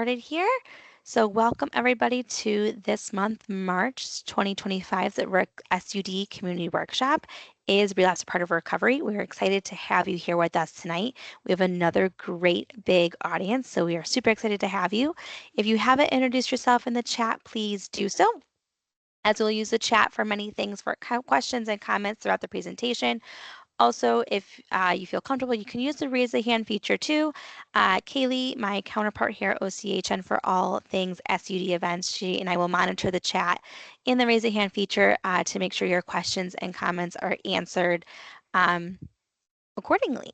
started here. So welcome everybody to this month, March 2025, the SUD Community Workshop is Relapse Part of Recovery. We're excited to have you here with us tonight. We have another great big audience, so we are super excited to have you. If you haven't introduced yourself in the chat, please do so, as we'll use the chat for many things for questions and comments throughout the presentation. Also, if you feel comfortable, you can use the raise a hand feature too. Kaylee, my counterpart here at OCHN for all things SUD events, she and I will monitor the chat in the raise a hand feature to make sure your questions and comments are answered accordingly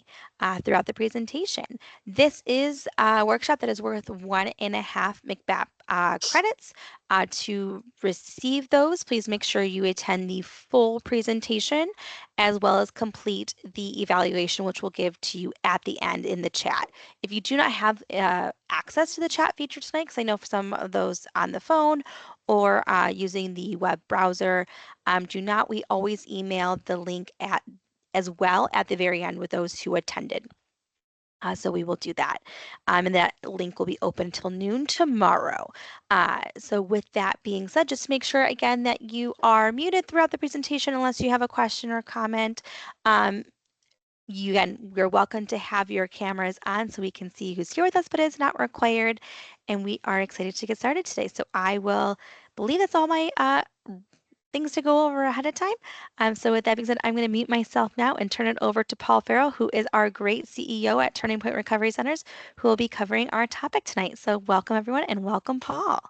throughout the presentation. This is a workshop that is worth 1.5 McBAP credits. To receive those, please make sure you attend the full presentation as well as complete the evaluation, which we'll give to you at the end in the chat. If you do not have access to the chat feature tonight, because I know for some of those on the phone or using the web browser, we always email the link as well at the very end with those who attended. So we will do that. And that link will be open until noon tomorrow. So with that being said, just make sure again that you are muted throughout the presentation unless you have a question or comment. You're welcome to have your cameras on so we can see who's here with us, but it's not required. And we are excited to get started today. So I will believe that's all my things to go over ahead of time. So with that being said, I'm going to mute myself now and turn it over to Paul Ferrell, who is our great CEO at Turning Point Recovery Centers, who will be covering our topic tonight. So welcome everyone and welcome Paul.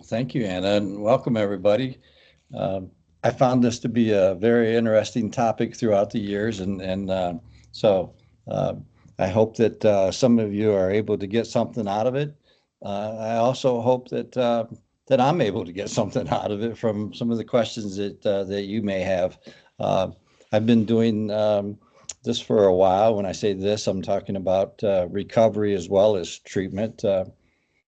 Thank you, Anna, and welcome everybody. I found this to be a very interesting topic throughout the years, and so I hope that some of you are able to get something out of it. I also hope that I'm able to get something out of it from some of the questions that you may have. I've been doing this for a while. When I say this, I'm talking about recovery as well as treatment.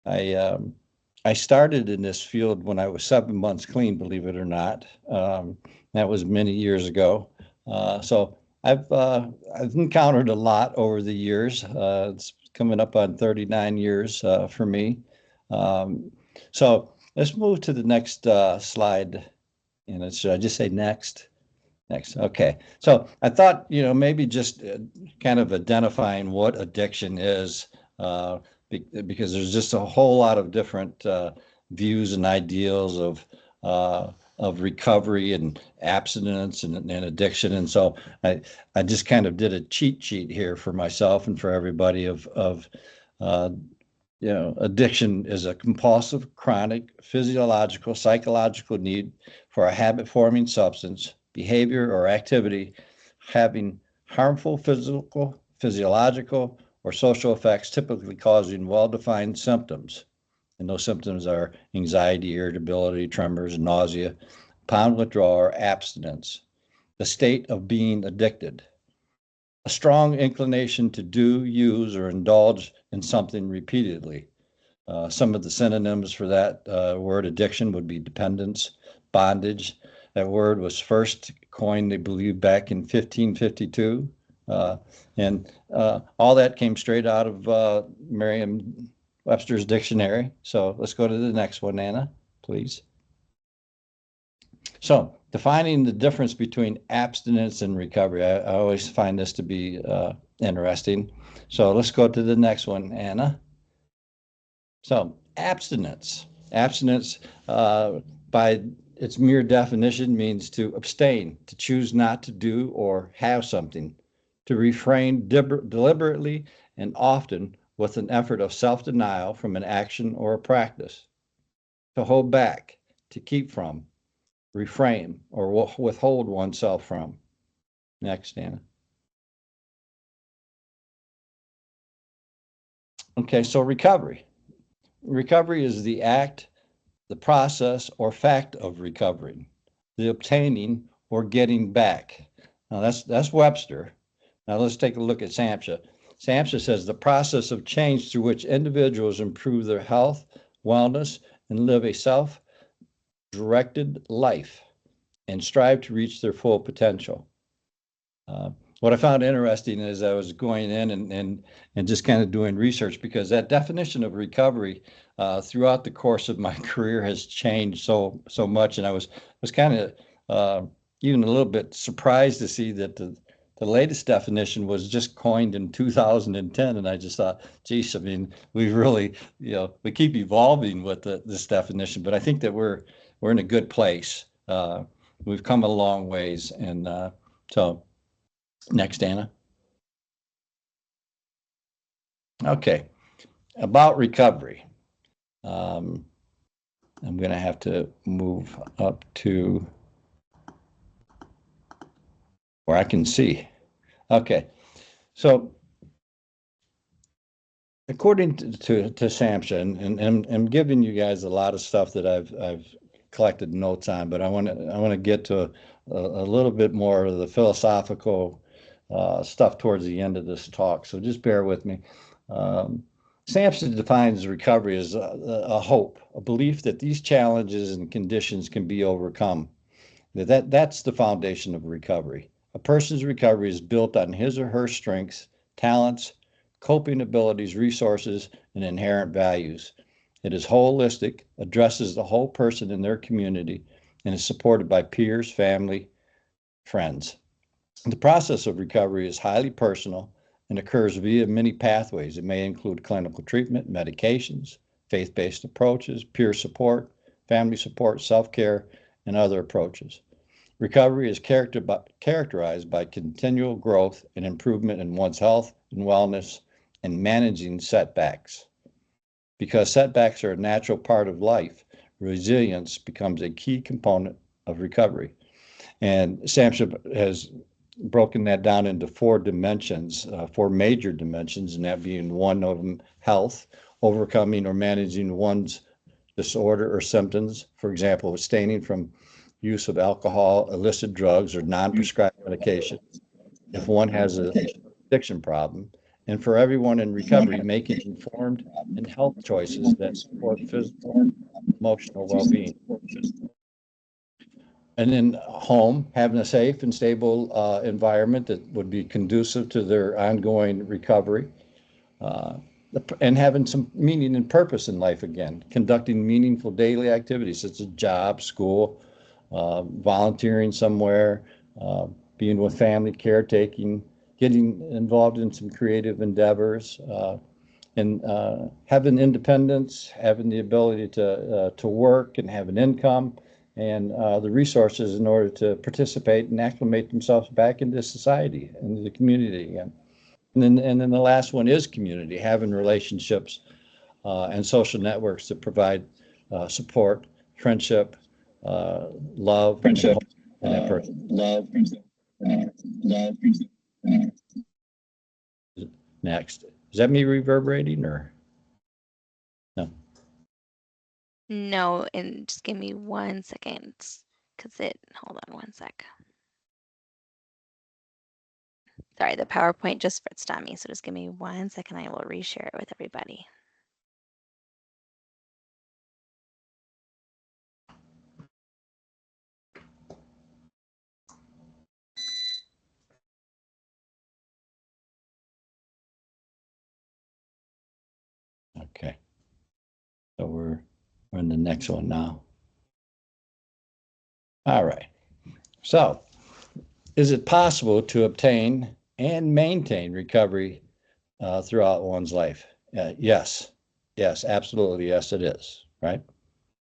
I started in this field when I was 7 months clean, believe it or not. That was many years ago. So I've encountered a lot over the years. It's coming up on 39 years for me. So let's move to the next slide. And should I just say next? Next. Okay. So I thought, maybe just kind of identifying what addiction is, because there's just a whole lot of different views and ideals of recovery and abstinence and addiction. And so I just kind of did a cheat sheet here for myself and for everybody of addiction is a compulsive, chronic, physiological, psychological need for a habit-forming substance, behavior, or activity having harmful physical, physiological, or social effects, typically causing well-defined symptoms. And those symptoms are anxiety, irritability, tremors, nausea, upon withdrawal, or abstinence. The state of being addicted. A strong inclination to do, use, or indulge in something repeatedly. Some of the synonyms for that word addiction would be dependence, bondage. That word was first coined, they believe, back in 1552. And all that came straight out of Merriam-Webster's dictionary. So let's go to the next one, Anna, please. So defining the difference between abstinence and recovery. I always find this to be interesting. So let's go to the next one, Anna. So abstinence. Abstinence, by its mere definition, means to abstain, to choose not to do or have something, to refrain deliberately and often with an effort of self-denial from an action or a practice, to hold back, to keep from, refrain, or withhold oneself from. Next, Anna. Okay, so recovery. Recovery is the act, the process, or fact of recovering, the obtaining or getting back. Now that's Webster. Now let's take a look at SAMHSA. SAMHSA says the process of change through which individuals improve their health, wellness, and live a self-directed life and strive to reach their full potential. what I found interesting is I was going in and just kind of doing research, because that definition of recovery throughout the course of my career has changed so much, and I was kind of even a little bit surprised to see that the latest definition was just coined in 2010, and I just thought, geez, I mean, we really, we keep evolving with this definition, but I think that we're in a good place. We've come a long ways, and so. Next, Anna. Okay, about recovery. I'm going to have to move up to where I can see. Okay, so according to Samson, and I'm giving you guys a lot of stuff that I've collected notes on, but I want to get to a little bit more of the philosophical stuff towards the end of this talk. So just bear with me. Sampson defines recovery as a hope, a belief that these challenges and conditions can be overcome. That's the foundation of recovery. A person's recovery is built on his or her strengths, talents, coping abilities, resources, and inherent values. It is holistic, addresses the whole person in their community, and is supported by peers, family, friends. The process of recovery is highly personal and occurs via many pathways. It may include clinical treatment, medications, faith-based approaches, peer support, family support, self-care, and other approaches. Recovery is characterized by continual growth and improvement in one's health and wellness and managing setbacks. Because setbacks are a natural part of life, resilience becomes a key component of recovery. And Samson has broken that down into four dimensions, four major dimensions, and that being one of them, health, overcoming or managing one's disorder or symptoms, for example, abstaining from use of alcohol, illicit drugs, or non-prescribed medication if one has an addiction problem, and for everyone in recovery, making informed and health choices that support physical, emotional well-being. And then home, having a safe and stable environment that would be conducive to their ongoing recovery, uh, and having some meaning and purpose in life again, conducting meaningful daily activities such as job, school, volunteering somewhere, uh, being with family, caretaking, getting involved in some creative endeavors, and having independence, having the ability to work and have an income, and the resources in order to participate and acclimate themselves back into society, into the community again. And then the last one is community, having relationships and social networks that provide support, friendship, love, and Friendship, hope in that person. love, love. Next. Is that me reverberating or no? No, and just give me 1 second, because hold on 1 sec. Sorry, the PowerPoint just fritzed on me, so just give me 1 second. I will reshare it with everybody. Okay. So we're on the next one now. All right. So, is it possible to obtain and maintain recovery throughout one's life? Yes. Yes, absolutely. Yes, it is. Right.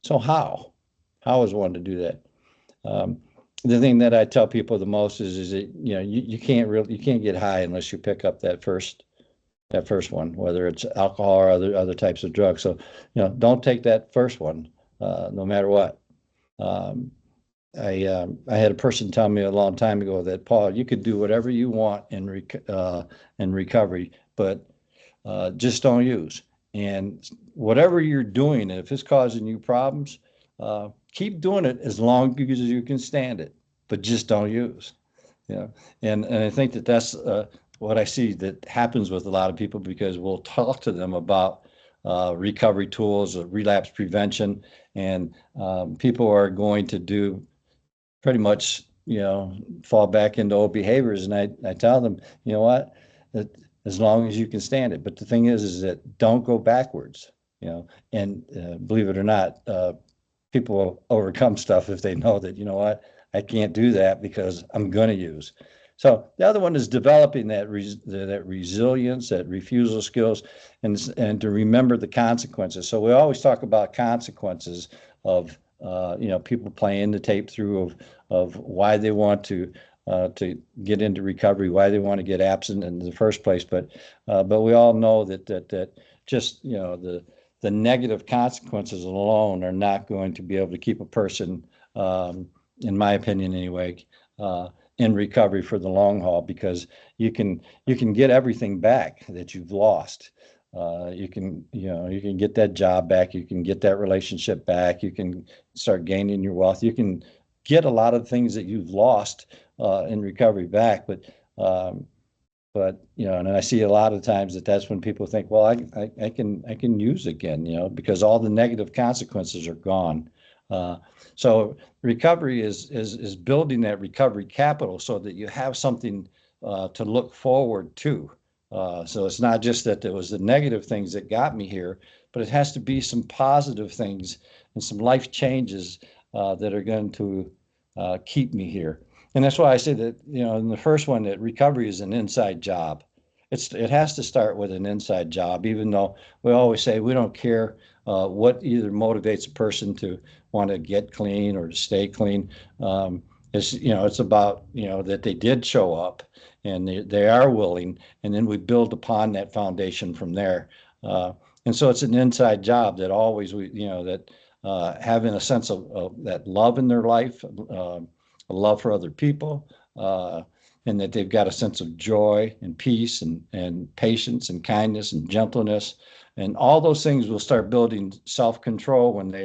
So, how? How is one to do that? Um, the thing that I tell people the most is that you can't get high unless you pick up that first one, whether it's alcohol or other types of drugs. So don't take that first one, no matter what. Um, I had a person tell me a long time ago that, Paul, you could do whatever you want in recovery, but just don't use. And whatever you're doing, if it's causing you problems, keep doing it as long as you can stand it, but just don't use. Yeah, and I think that's what I see that happens with a lot of people, because we'll talk to them about recovery tools, relapse prevention, and people are going to do pretty much fall back into old behaviors. And I tell them, you know what, that as long as you can stand it. But the thing is that don't go backwards, and believe it or not, people will overcome stuff if they know that, you know what, I can't do that because I'm going to use. So the other one is developing that resilience, that refusal skills, and to remember the consequences. So we always talk about consequences of people playing the tape through of why they want to get into recovery, why they want to get absent in the first place. But we all know that just the negative consequences alone are not going to be able to keep a person, in my opinion anyway, in recovery for the long haul, because you can get everything back that you've lost. You can get that job back, you can get that relationship back, you can start gaining your wealth, you can get a lot of things that you've lost in recovery back. But and I see a lot of times that's when people think, well, I can use again, because all the negative consequences are gone. So recovery is building that recovery capital so that you have something to look forward to. So it's not just that there was the negative things that got me here, but it has to be some positive things and some life changes that are going to keep me here. And that's why I say that, in the first one, that recovery is an inside job. It has to start with an inside job, even though we always say we don't care what either motivates a person to want to get clean or to stay clean. It's about, that they did show up and they are willing, and then we build upon that foundation from there. And so it's an inside job that always that having a sense of that love in their life, a love for other people, and that they've got a sense of joy and peace and patience and kindness and gentleness. And all those things will start building self-control when they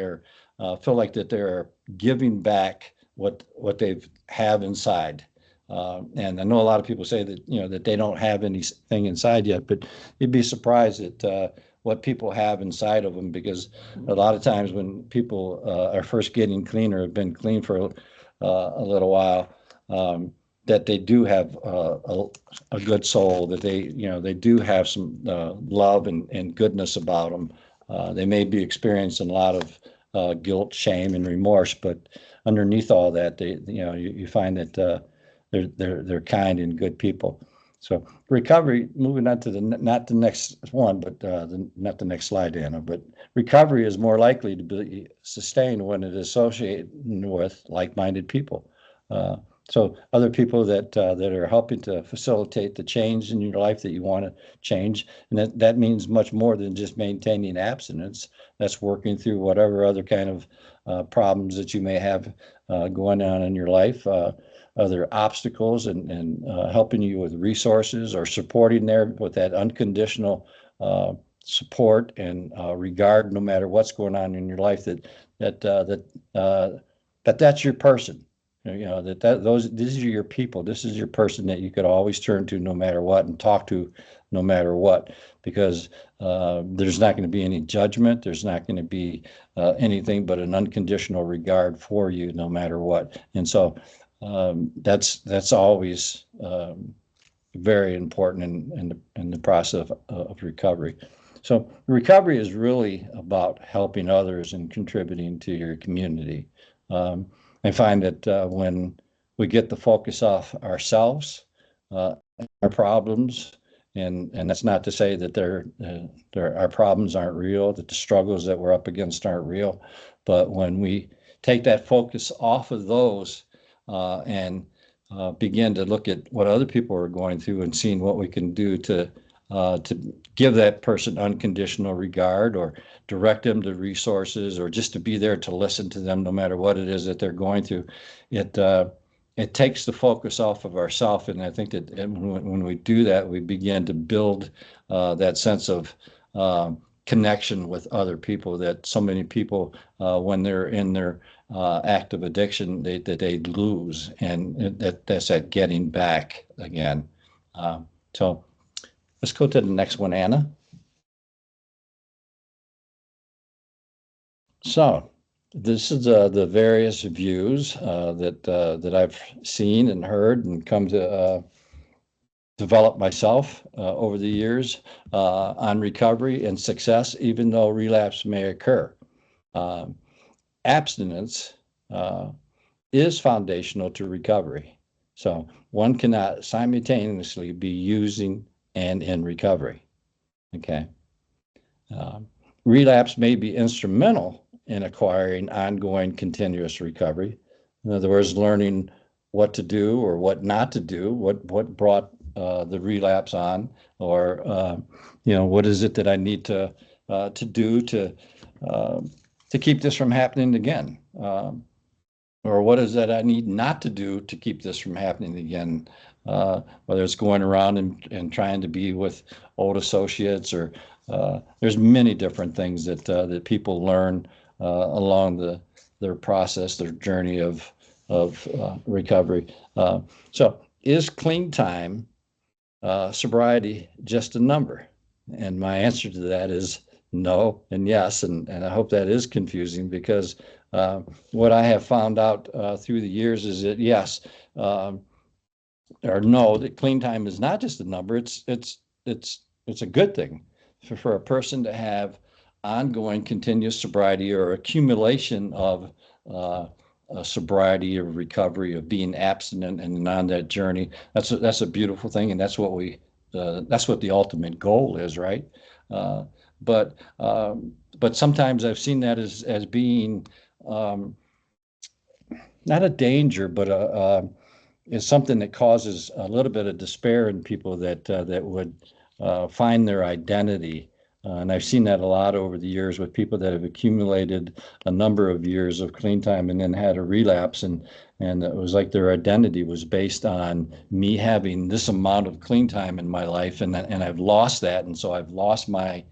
feel like that they're giving back what they've have inside. And I know a lot of people say that, that they don't have anything inside yet, but you'd be surprised at what people have inside of them, because a lot of times when people are first getting clean or have been clean for a little while, that they do have a good soul, that they do have some love and goodness about them. They may be experiencing a lot of guilt, shame, and remorse, but underneath all that, you find that they're kind and good people. So recovery, moving on to not the next one, but not the next slide, Anna, but recovery is more likely to be sustained when it is associated with like-minded people. So other people that are helping to facilitate the change in your life that you want to change, and that means much more than just maintaining abstinence. That's working through whatever other kind of problems that you may have going on in your life, other obstacles, and helping you with resources or supporting there with that unconditional support and regard, no matter what's going on in your life. That's your person. These are your people. This is your person that you could always turn to no matter what, and talk to no matter what, because there's not going to be any judgment. There's not going to be anything but an unconditional regard for you no matter what. And so that's always very important in the process of recovery. So recovery is really about helping others and contributing to your community. I find that when we get the focus off ourselves, our problems, and that's not to say that our problems aren't real, that the struggles that we're up against aren't real, but when we take that focus off of those and begin to look at what other people are going through and seeing what we can do to give that person unconditional regard, or direct them to resources, or just to be there to listen to them no matter what it is that they're going through, it takes the focus off of ourselves. And I think that when we do that, we begin to build that sense of connection with other people that so many people, when they're in their active addiction, they lose, and that's that getting back again. So let's go to the next one, Anna. So This is the various views that I've seen and heard and come to develop myself over the years on recovery and success, even though relapse may occur. Um, Abstinence is foundational to recovery. So one cannot simultaneously be using and in recovery. Okay. Um, Relapse may be instrumental in acquiring ongoing continuous recovery. In other words, learning what to do or what not to do, what brought the relapse on, or what is it that I need to do uh, to keep this from happening again. Or what is that I need not to do to keep this from happening again? Whether it's going around and trying to be with old associates, or there's many different things that people learn along their process, their journey of recovery. So, is clean time sobriety just a number? And my answer to that is no and yes. And I hope that is confusing, because what I have found out through the years is that yes, um, or no, that clean time is not just a number. It's a good thing for a person to have ongoing continuous sobriety or accumulation of uh, sobriety or recovery, of being abstinent and on that journey. That's a beautiful thing, and that's what the ultimate goal is, right? Uh, but sometimes I've seen that as being um, not a danger, but is something that causes a little bit of despair in people that would find their identity. And I've seen that a lot over the years with people that have accumulated a number of years of clean time and then had a relapse, and it was like their identity was based on me having this amount of clean time in my life, and I've lost that, and so I've lost my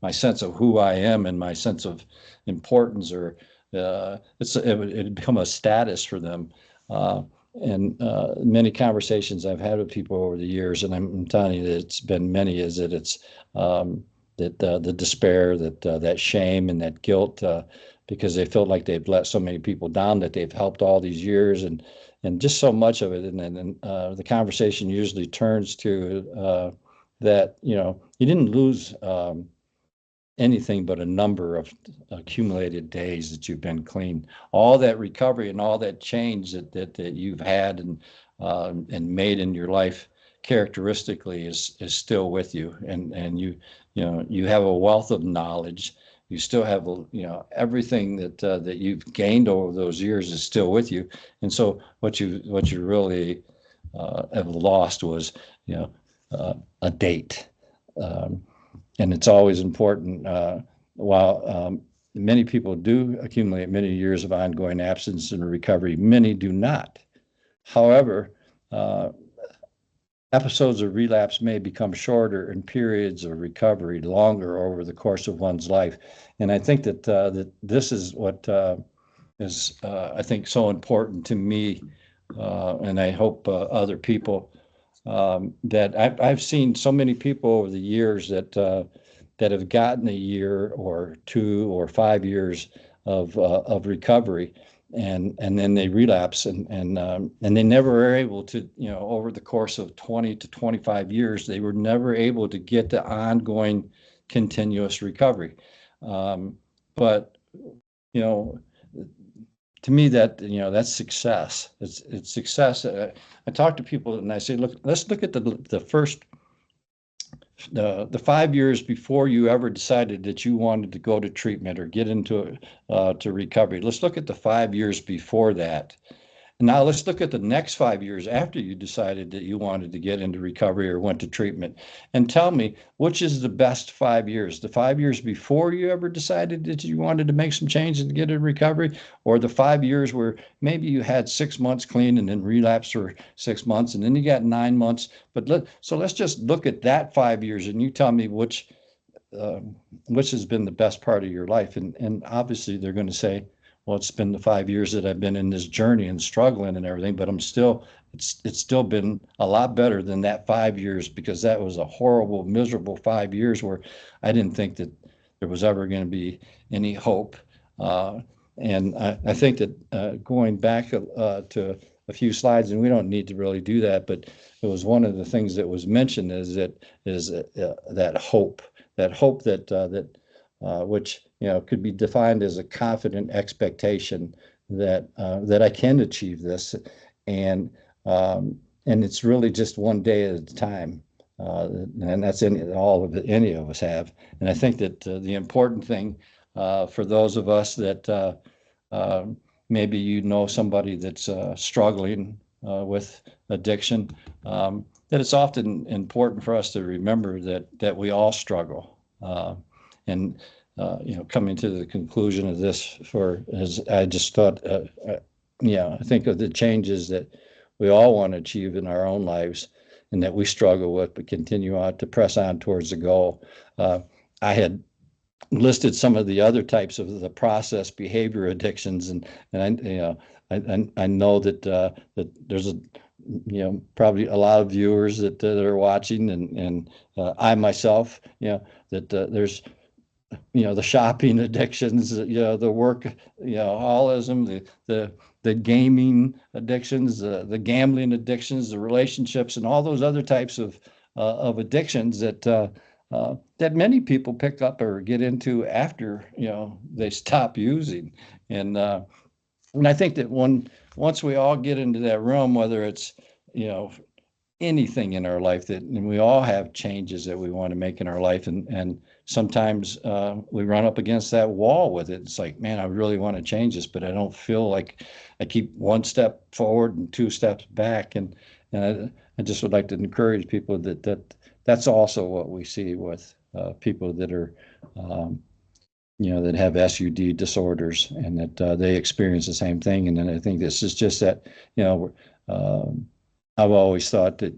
sense of who I am and my sense of importance, or it become a status for them. Uh, and many conversations I've had with people over the years, and I'm telling you that it's been many, is that it's that the despair, that shame, and that guilt, because they feel like they've let so many people down that they've helped all these years, and just so much of it, and then the conversation usually turns to that you didn't lose. Anything but a number of accumulated days that you've been clean. All that recovery and all that change that you've had and made in your life characteristically is still with you, and you have a wealth of knowledge. You still have everything that you've gained over those years is still with you, and so what you really have lost was a date. Um, and it's always important. While many people do accumulate many years of ongoing abstinence and recovery, many do not. However, uh, episodes of relapse may become shorter and periods of recovery longer over the course of one's life. And I think that this is what is, I think, so important to me, and I hope other people, that I've seen so many people over the years that have gotten a year or 2 or 5 years of recovery, and then they relapse, and they never are able to, over the course of 20 to 25 years, they were never able to get the ongoing continuous recovery. But you know to me, that's success. It's success. I talk to people and I say, look, let's look at the first the 5 years before you ever decided that you wanted to go to treatment or get into to recovery. Let's look at the 5 years before that. Now let's look at the next 5 years after you decided that you wanted to get into recovery or went to treatment, and tell me which is the best 5 years. The 5 years before you ever decided that you wanted to make some change and get in recovery, or the 5 years where maybe you had 6 months clean and then relapsed for 6 months and then you got 9 months. So let's just look at that 5 years and you tell me which has been the best part of your life. And obviously they're going to say, well, it's been the 5 years that I've been in this journey and struggling and everything, but it's still been a lot better than that 5 years, because that was a horrible, miserable 5 years where I didn't think that there was ever going to be any hope. And I think that going back to a few slides, and we don't need to really do that, but it was one of the things that was mentioned is that hope, which could be defined as a confident expectation that I can achieve this, and it's really just one day at a time, and that's all of it any of us have. And I think that the important thing for those of us that uh, maybe somebody that's struggling with addiction, that it's often important for us to remember that we all struggle. And coming to the conclusion of this, as I just thought, I think of the changes that we all want to achieve in our own lives, and that we struggle with, but continue on to press on towards the goal. I had listed some of the other types of the process behavior addictions, and I know that there's probably a lot of viewers that are watching, and I myself, that there's the shopping addictions, the work, holism, the gaming addictions, the gambling addictions, the relationships, and all those other types of addictions that many people pick up or get into after they stop using. And I think that once we all get into that realm, whether it's you know anything in our life, and we all have changes that we want to make in our life, and sometimes we run up against that wall with it. It's like, man, I really want to change this, but I don't feel like I keep one step forward and two steps back. And I just would like to encourage people that's also what we see with people that are that have SUD disorders, and that they experience the same thing. And then I think this is just that, um, I've always thought that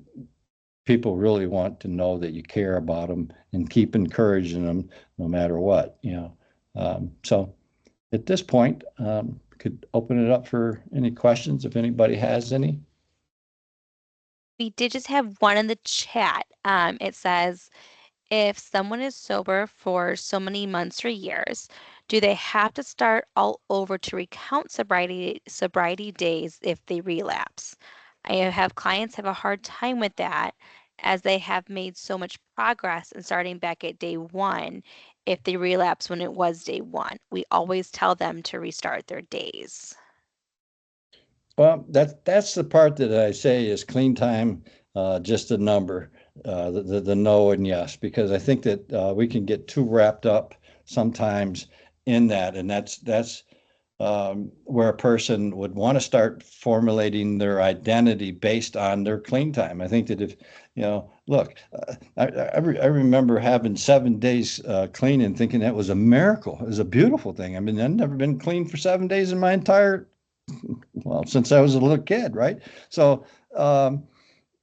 people really want to know that you care about them and keep encouraging them no matter what. So at this point, could open it up for any questions if anybody has any. We did just have one in the chat. It says, if someone is sober for so many months or years, do they have to start all over to recount sobriety days if they relapse? I have clients have a hard time with that, as they have made so much progress in starting back at day one if they relapse when it was day one. We always tell them to restart their days. Well, that's the part that I say is clean time, just a number, the no and yes, because I think that we can get too wrapped up sometimes in that, and that's where a person would want to start formulating their identity based on their clean time. I think that if look, I remember having 7 days clean and thinking that was a miracle. It was a beautiful thing. I mean, I've never been clean for 7 days in my entire since I was a little kid, right? So, um,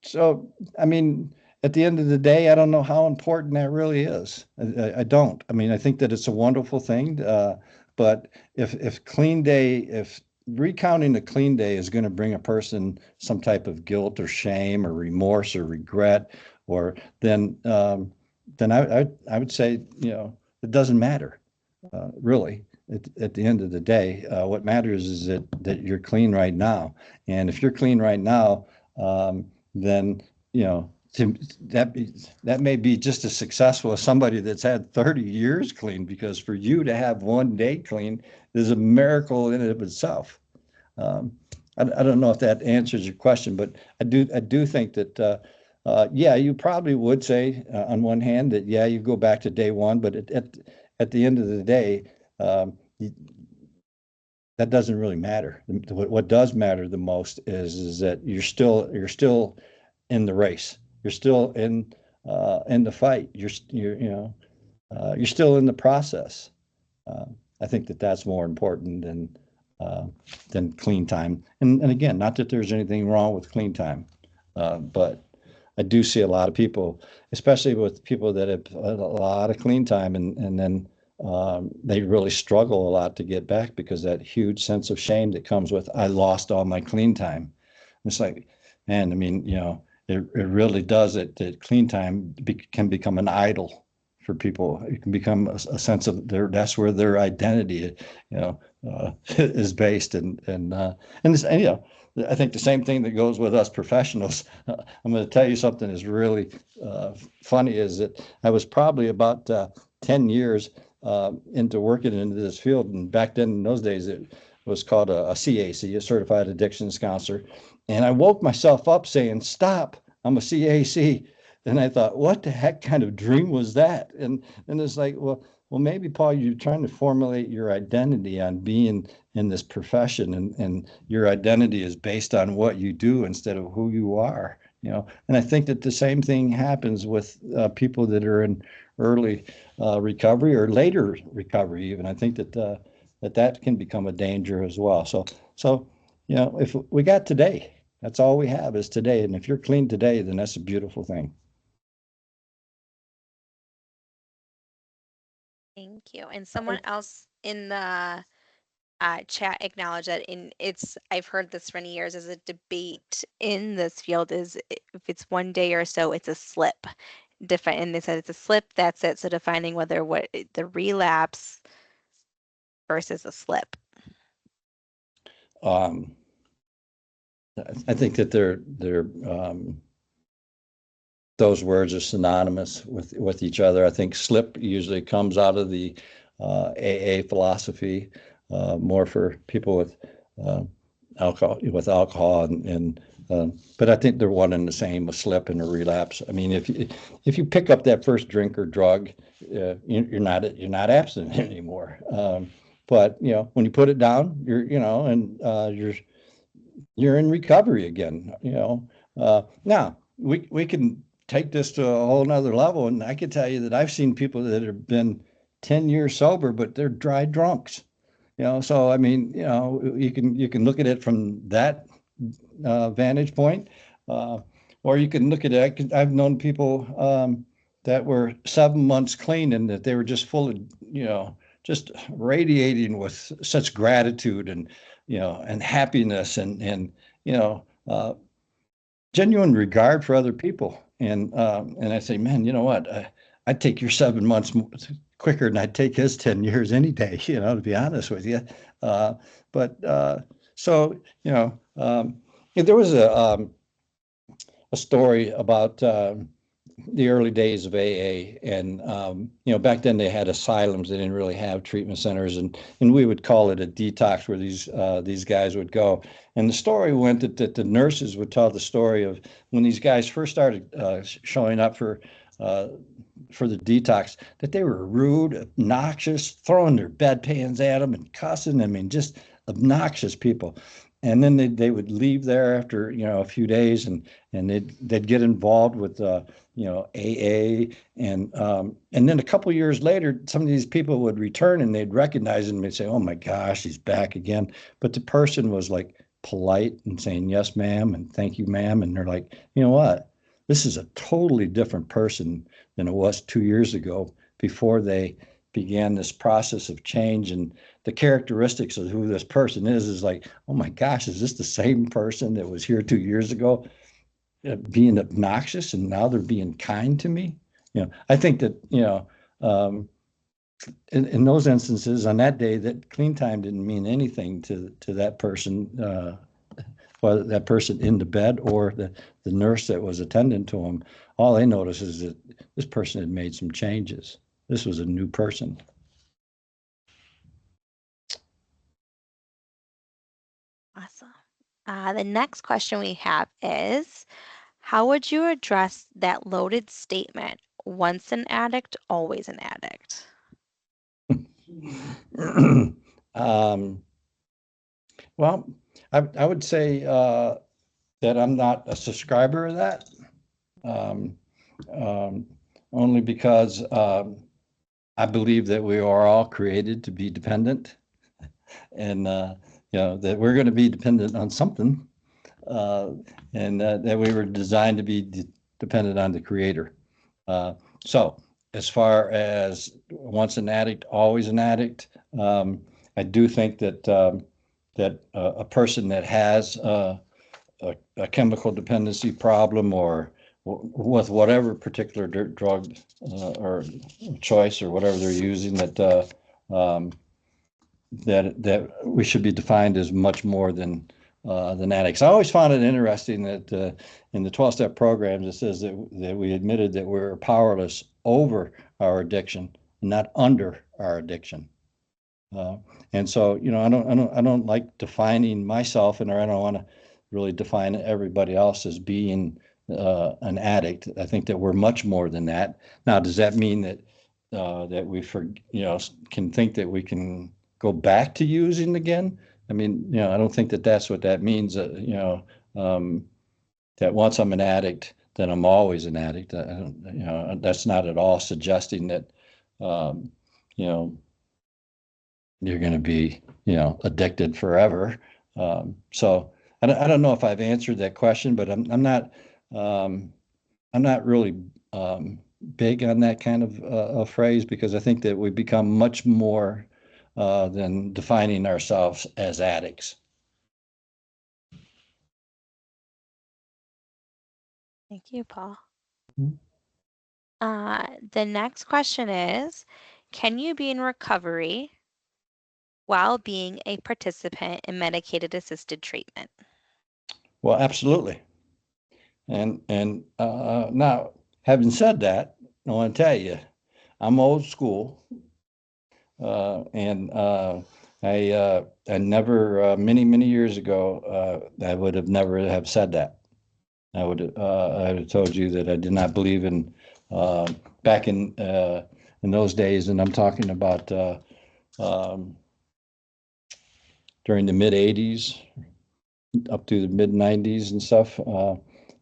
so I mean, at the end of the day, I don't know how important that really is. I don't. I mean, I think that it's a wonderful thing, but if recounting a clean day is going to bring a person some type of guilt or shame or remorse or regret, or then I would say it doesn't matter, really. At the end of the day, what matters is that you're clean right now. And if you're clean right now, then that may be just as successful as somebody that's had 30 years clean, because for you to have one day clean is a miracle in and of itself. Um, I don't know if that answers your question, but I do think that yeah, you probably would say on one hand that yeah, you go back to day one, but at the end of the day, um, that doesn't really matter. What does matter the most is that you're still in the race. You're still in the fight. You're still in the process. Uh, I think that that's more important uh, than clean time. And again, not that there's anything wrong with clean time, but I do see a lot of people, especially with people that have a lot of clean time, and then they really struggle a lot to get back because that huge sense of shame that comes with I lost all my clean time. It's like, man, I mean, it really does it. That clean time can become an idol for people. It can become a sense of that's where their identity, is based. I think the same thing that goes with us professionals. I'm going to tell you something is really funny is that I was probably about 10 years into working into this field. And back then in those days, it was called a CAC, a Certified Addictions Counselor. And I woke myself up saying, stop, I'm a CAC. And I thought, what the heck kind of dream was that? And it's like, well, maybe Paul, you're trying to formulate your identity on being in this profession, and your identity is based on what you do instead of who you are. And I think that the same thing happens with people that are in early recovery or later recovery. Even I think that that can become a danger as well. So if we got today, that's all we have is today. And if you're clean today, then that's a beautiful thing. Thank you. And someone else in the chat acknowledged that I've heard this for many years as a debate in this field is if it's 1 day or so, it's a slip. And they said it's a slip, that's it. So defining whether what the relapse versus a slip. I think that those words are synonymous with each other. I think slip usually comes out of the AA philosophy, more for people with alcohol, but I think they're one and the same, a slip and a relapse. I mean, if you pick up that first drink or drug, you're not abstinent anymore. But when you put it down, you're in recovery again. Now we can take this to a whole nother level, and I can tell you that I've seen people that have been 10 years sober, but they're dry drunks. So I mean, you can look at it from that vantage point, or you can look at it. I've known people that were 7 months clean, and that they were just full of, just radiating with such gratitude and happiness and genuine regard for other people. And I say, man, you know what? I'd take your 7 months quicker than I'd take his 10 years any day, to be honest with you. So, there was a story about the early days of AA, and back then they had asylums. They didn't really have treatment centers, and we would call it a detox where these guys would go. And the story went that the nurses would tell the story of when these guys first started showing up for the detox, that they were rude, obnoxious, throwing their bedpans at them and cussing. I mean, just obnoxious people. And then they would leave there after a few days, and they'd get involved with AA, and then a couple years later, some of these people would return and they'd recognize them and they'd say, "Oh my gosh, he's back again." But the person was like polite and saying, "Yes, ma'am," and "Thank you, ma'am," and they're like, you know what? This is a totally different person than it was 2 years ago before they began this process of change. And the characteristics of who this person is like, oh my gosh, is this the same person that was here 2 years ago, being obnoxious, and now they're being kind to me? I think that, in those instances on that day, that clean time didn't mean anything to that person, whether that person in the bed or the nurse that was attending to him. All they noticed is that this person had made some changes. This was a new person. Awesome. The next question we have is, how would you address that loaded statement, once an addict, always an addict? Well, I would say that I'm not a subscriber of that, only because I believe that we are all created to be dependent, and that we're going to be dependent on something, and that we were designed to be dependent on the Creator. So as far as once an addict, always an addict, I do think that a person that has a chemical dependency problem, or with whatever particular drug or choice or whatever they're using, um, that we should be defined as much more than addicts. I always found it interesting that in the 12-step programs it says that we admitted that we're powerless over our addiction, not under our addiction. Uh, and so, I don't like defining myself, or I don't want to really define everybody else as being an addict. I think that we're much more than that. Now, does that mean that that we can think that we can go back to using again? I mean, I don't think that that's what that means. That once I'm an addict, then I'm always an addict. I don't, that's not at all suggesting that, um, you know you're going to be, addicted forever. So I don't know if I've answered that question, but um, I'm not really big on that kind of a phrase, because I think that we become much more than defining ourselves as addicts. Thank you, Paul. Mhm. The next question is, can you be in recovery while being a participant in medicated assisted treatment? Well, absolutely. And now, having said that, I want to tell you, I'm old school. And I never many years ago I would have never have said that. I would have told you that I did not believe in back in those days, and I'm talking about um, during the mid '80s up to the mid '90s and stuff.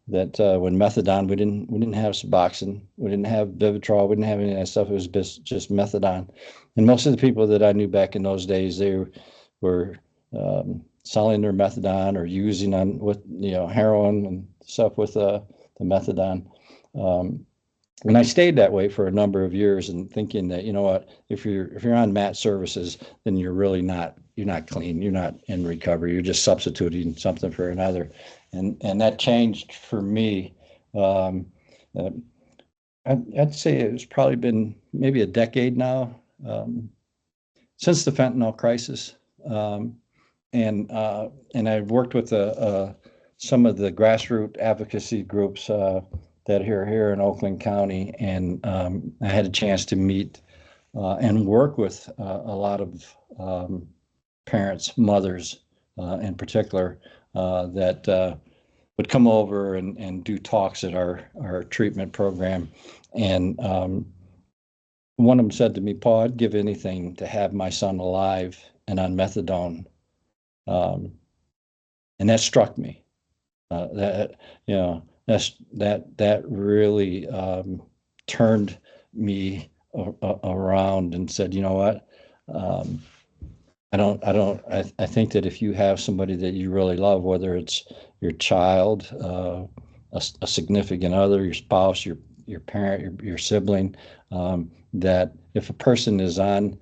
That when methadone, we didn't have Suboxone, we didn't have Vivitrol, we didn't have any of that stuff. It was just methadone, and most of the people that I knew back in those days, they were selling their methadone or using on with heroin and stuff with the methadone. Um, and I stayed that way for a number of years, and thinking that, what, if you're on mat services, then you're not clean, you're not in recovery, you're just substituting something for another, and that changed for me. Um, uh, I'd say it's probably been maybe a decade now, since the fentanyl crisis, um, and I've worked with some of the grassroots advocacy groups that are here in Oakland County, and I had a chance to meet and work with a lot of parents, mothers in particular, that would come over and do talks at our treatment program. And one of them said to me, "Paul, I'd give anything to have my son alive and on methadone." Um, and that struck me. That that really turned me around and said, "You know what? Um, I think that if you have somebody that you really love, whether it's your child, a significant other, your spouse, your parent, your sibling, that if a person is on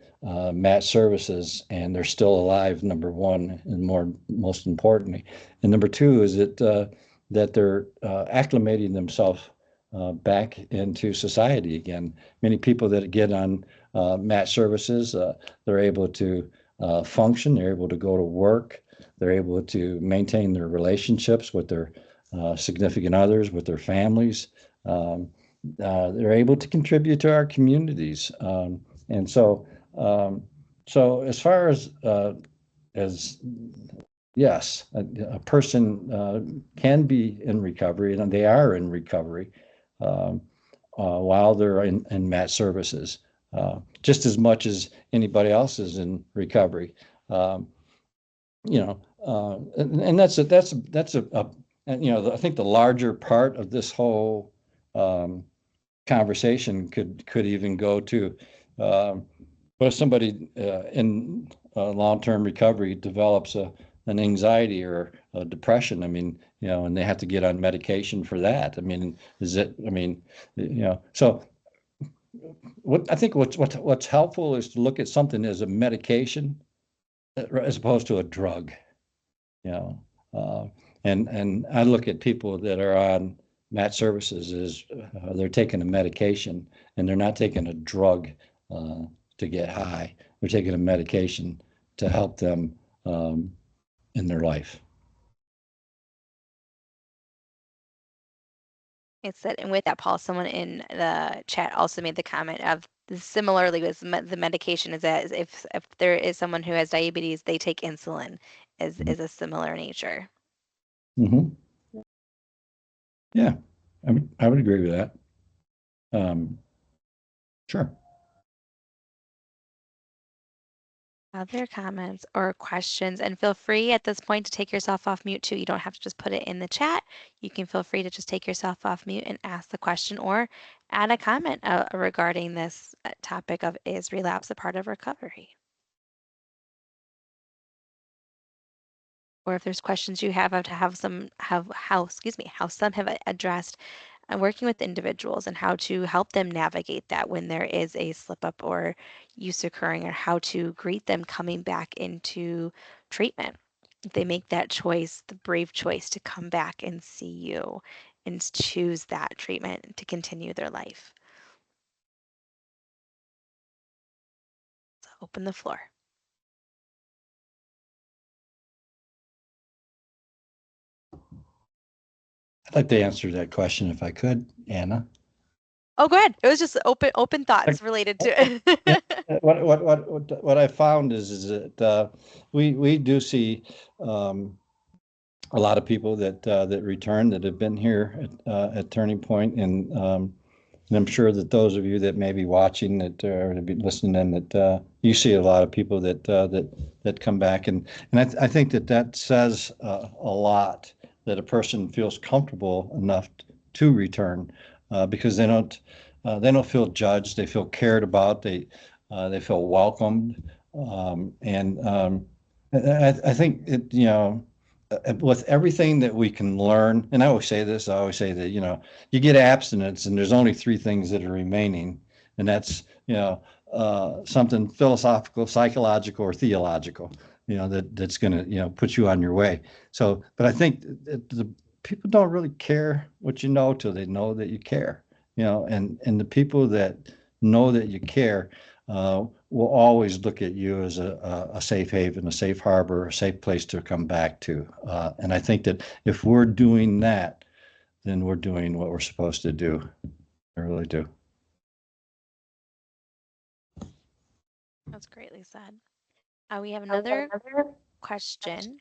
mat services and they're still alive, number one, and most importantly, and number two is that they're acclimating themselves back into society again. Many people that get on mat services, they're able to function, they're able to go to work, they're able to maintain their relationships with their significant others, with their families. Um, they're able to contribute to our communities. And so as far as yes, a person can be in recovery, and they are in recovery um, while they're in mat services, just as much as anybody else is in recovery. Um, and that's and, I think the larger part of this whole um, conversation could even go to what if somebody in long-term recovery develops an anxiety or a depression? I mean, and they have to get on medication for that. I mean, so what I think what's helpful is to look at something as a medication as opposed to a drug. you know, uh, and I look at people that are on Mat Services is they're taking a medication and they're not taking a drug to get high. They're taking a medication to help them in their life. It said, and with that, Paul, someone in the chat also made the comment of similarly with the medication is that if there is someone who has diabetes, they take insulin is a similar nature. Mm-hmm. Yeah, I would agree with that. Sure. Other comments or questions, and feel free at this point to take yourself off mute too. You don't have to just put it in the chat. You can feel free to just take yourself off mute and ask the question or add a comment regarding this topic of is relapse a part of recovery? Or if there's questions you have to how some have addressed working with individuals and how to help them navigate that when there is a slip up or use occurring, or how to greet them coming back into treatment. If they make that choice, the brave choice to come back and see you and choose that treatment to continue their life. So open the floor. I'd like to answer that question if I could, Anna. Oh, go ahead. It was just open thoughts related to it. Yeah. What I found is that we do see a lot of people that return that have been here at Turning Point, and I'm sure that those of you that may be watching that or be listening in that you see a lot of people that come back, and I think that says a lot that a person feels comfortable enough to return because they don't feel judged, they feel cared about, they feel welcomed, I think with everything that we can learn, and I always say this, I always say that, you get abstinence and there's only three things that are remaining, and that's, something philosophical, psychological, or theological, that's going to, put you on your way. So, but I think the people don't really care what you know till they know that you care, and the people that know that you care, will always look at you as a safe haven, a safe harbor, a safe place to come back to. And I think that if we're doing that, then we're doing what we're supposed to do. I really do. That's greatly said. We have another question.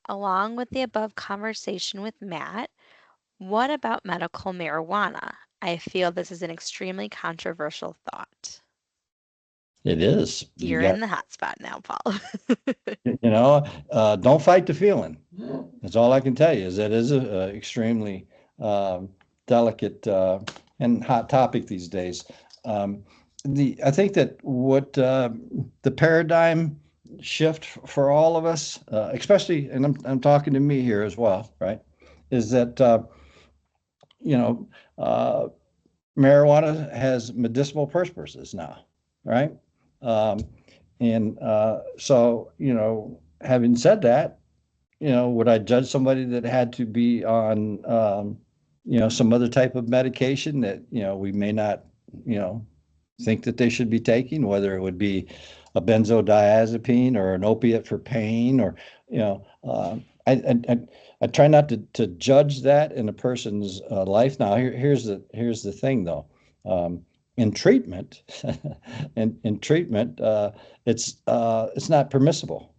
Along with the above conversation with Matt, what about medical marijuana? I feel this is an extremely controversial thought. It is. You're in the hot spot now, Paul. Don't fight the feeling. That's all I can tell you is that is a extremely delicate and hot topic these days. I think that what the paradigm shift for all of us, especially, and I'm talking to me here as well, right, is that you know marijuana has medicinal purposes now, right? Um, and so, having said that, would I judge somebody that had to be on, some other type of medication that, we may not, think that they should be taking, whether it would be a benzodiazepine or an opiate for pain, or, I try not to judge that in a person's life. Now, here's the thing, though. In treatment, in treatment, it's not permissible.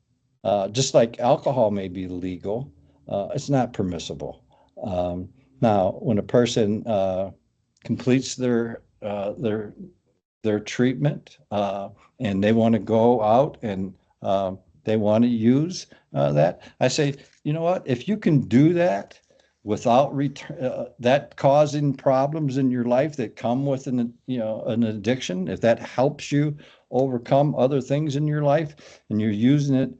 Just like alcohol may be legal, it's not permissible. Now, when a person completes their treatment and they want to go out and they want to use that, I say, you know what? If you can do that without that causing problems in your life that come with an addiction, if that helps you overcome other things in your life, and you're using it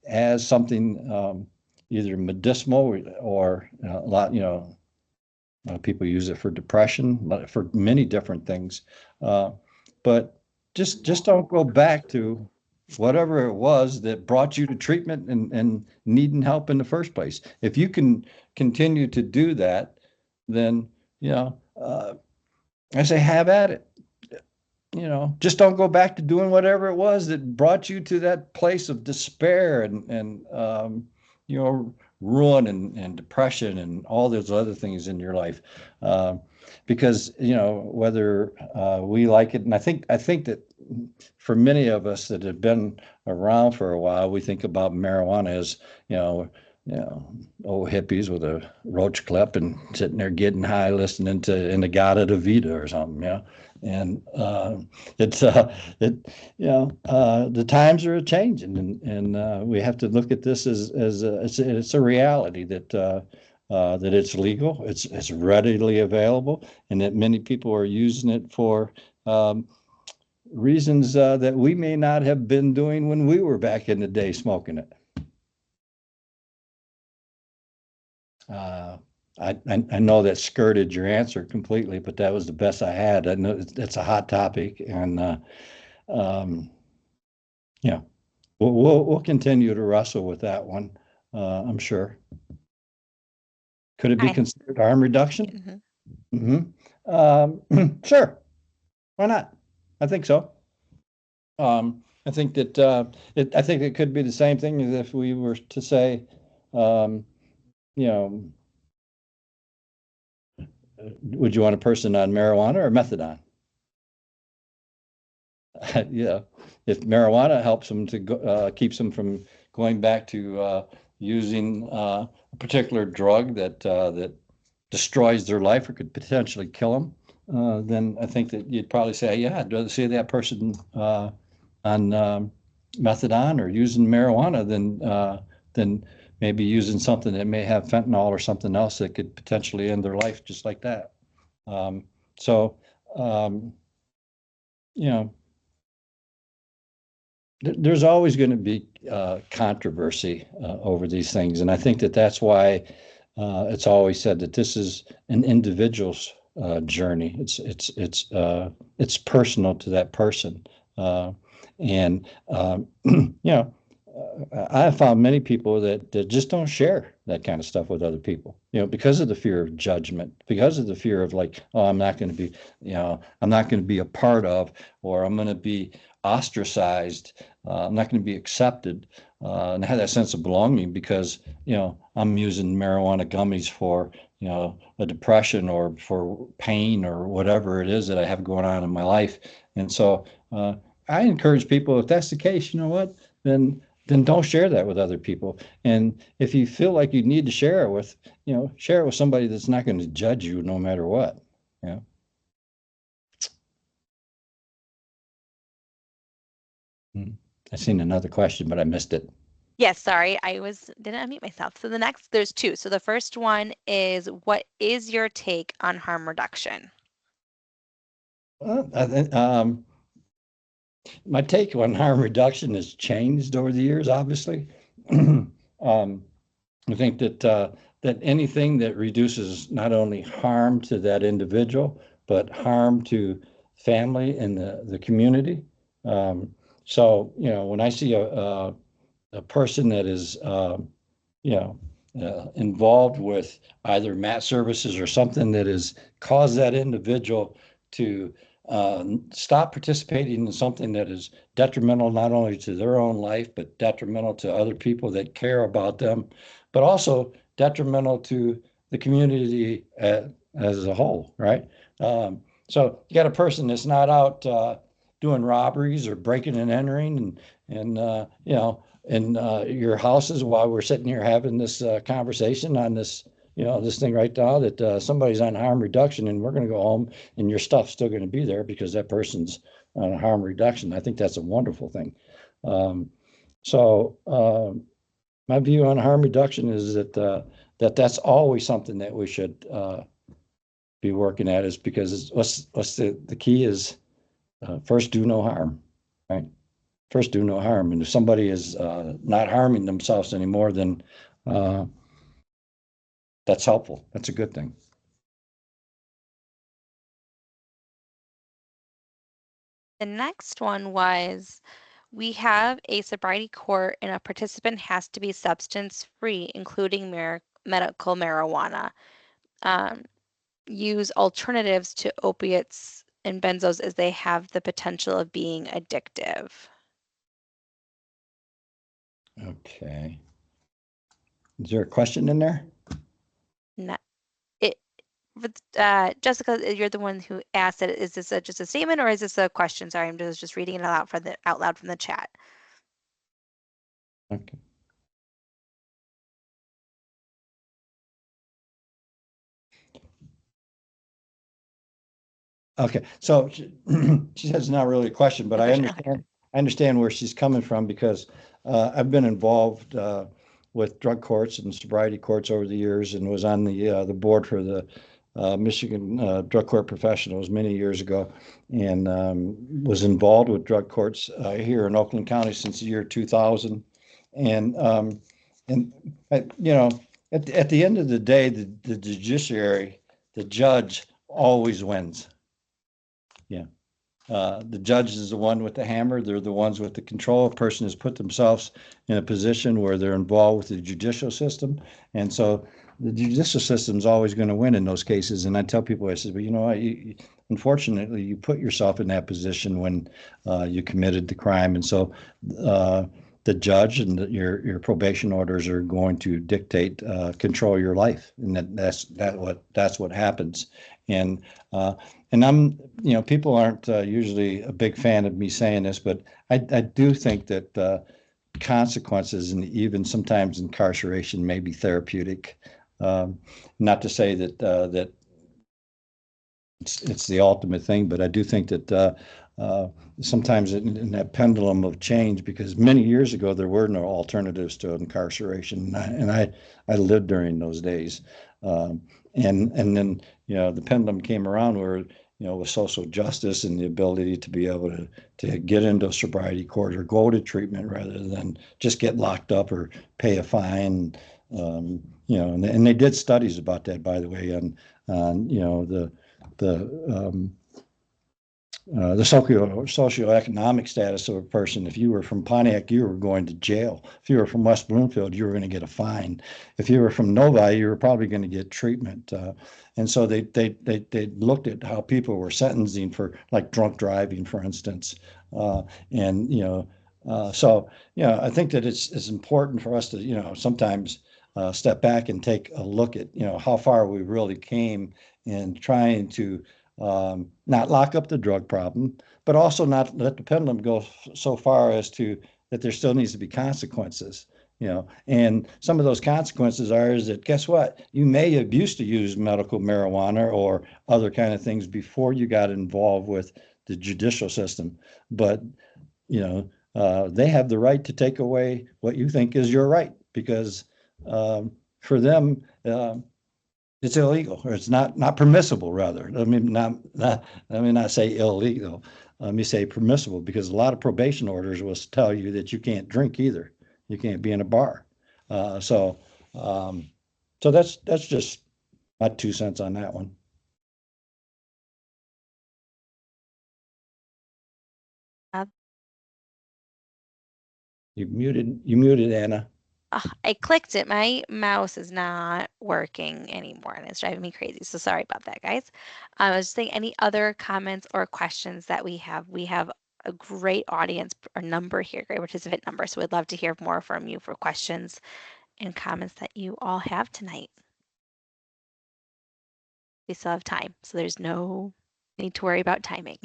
as something either medicinal or a lot, people use it for depression, for many different things. But just don't go back to whatever it was that brought you to treatment and needing help in the first place. If you can continue to do that, then, I say have at it. Just don't go back to doing whatever it was that brought you to that place of despair and ruin and depression and all those other things in your life. Because whether we like it, and I think that for many of us that have been around for a while, we think about marijuana as old hippies with a roach clip and sitting there getting high, listening to Inagata Davida or something, And it's the times are changing, and we have to look at this as it's a reality that that it's legal, it's readily available, and that many people are using it for reasons that we may not have been doing when we were back in the day smoking it. I know that skirted your answer completely, but that was the best I had. I know it's a hot topic, and yeah, we'll continue to wrestle with that one. I'm sure. Could it be I considered harm reduction? mhm. Sure. Why not? I think so. I think that I think it could be the same thing as if we were to say, um, you know, would you want a person on marijuana or methadone? Yeah, if marijuana helps them to keeps them from going back to using a particular drug that destroys their life or could potentially kill them, then I think that you'd probably say, yeah, I'd rather see that person on methadone or using marijuana than maybe using something that may have fentanyl or something else that could potentially end their life just like that. So, um, you know, there's always going to be controversy over these things, and I think that that's why it's always said that this is an individual's journey. It's personal to that person, and I have found many people that just don't share that kind of stuff with other people, because of the fear of judgment, because of the fear of like, oh, I'm not going to be, I'm not going to be a part of, or I'm going to be ostracized. I'm not going to be accepted, and have that sense of belonging because, I'm using marijuana gummies for, a depression or for pain or whatever it is that I have going on in my life. And so I encourage people, if that's the case, you know what, then don't share that with other people. And if you feel like you need to share it with, share it with somebody that's not going to judge you no matter what. Yeah. I seen another question, but I missed it. Yes, sorry, didn't unmute myself. So there's two. So the first one is, what is your take on harm reduction? My take on harm reduction has changed over the years, obviously. um, I think that anything that reduces not only harm to that individual, but harm to family and the community. So, when I see a person that is, involved with either mat services or something that has caused that individual to stop participating in something that is detrimental not only to their own life, but detrimental to other people that care about them, but also detrimental to the community as a whole, right? So you got a person that's not out doing robberies or breaking and entering and in your houses while we're sitting here having this conversation on this, this thing right now that somebody's on harm reduction and we're going to go home and your stuff's still going to be there because that person's on harm reduction. I think that's a wonderful thing. So my view on harm reduction is that's always something that we should be working at, is because what's the key is first do no harm, right? First do no harm. And if somebody is not harming themselves anymore, then uh, that's helpful. That's a good thing. The next one was, We have a sobriety court, and a participant has to be substance free, including medical marijuana. Um, use alternatives to opiates and benzos as they have the potential of being addictive. Okay. Is there a question in there? Not, it, Jessica, you're the one who asked it. Is this just a statement or is this a question? Sorry, I'm just reading it out loud from the chat. Okay. Okay, so she says it's not really a question, but I understand where she's coming from because I've been involved with drug courts and sobriety courts over the years and was on the board for the Michigan Drug Court Professionals many years ago and was involved with drug courts here in Oakland County since the year 2000. And you know, at the end of the day, the judiciary, the judge always wins. Yeah. The judge is the one with the hammer. They're the ones with the control. A person has put themselves in a position where they're involved with the judicial system. And so the judicial system is always going to win in those cases. And I tell people, I said, well, you know, unfortunately, you put yourself in that position when you committed the crime. And so the judge and your probation orders are going to dictate, control your life. And that's what happens. And I'm, you know, people aren't usually a big fan of me saying this, but I do think that consequences and even sometimes incarceration may be therapeutic. Not to say that it's the ultimate thing, but I do think that sometimes in that pendulum of change, because many years ago there were no alternatives to incarceration, and I lived during those days, and then you know the pendulum came around where you know with social justice and the ability to be able to get into a sobriety court or go to treatment rather than just get locked up or pay a fine. You know, and they did studies about that, by the way, on you know the the socioeconomic status of a person. If you were from Pontiac, you were going to jail. If you were from West Bloomfield, you were going to get a fine. If you were from Novi, you were probably going to get treatment. And so they looked at how people were sentencing for like drunk driving, for instance. And you know, so you know, I think that it's important for us to you know sometimes step back and take a look at you know how far we really came in trying to not lock up the drug problem, but also not let the pendulum go so far as to that there still needs to be consequences. You know, and some of those consequences are is that guess what? You may have used to use medical marijuana or other kind of things before you got involved with the judicial system, but you know, they have the right to take away what you think is your right because for them, it's illegal or it's not permissible rather. Let me not say illegal. Let me say permissible because a lot of probation orders will tell you that you can't drink either. You can't be in a bar. So so that's just my 2 cents on that one. Uh, You muted Anna. I clicked it. My mouse is not working anymore and it's driving me crazy. So sorry about that, guys. I was just saying any other comments or questions that we have. We have a great audience or number here, great participant number. So we'd love to hear more from you for questions and comments that you all have tonight. We still have time, so there's no need to worry about timing.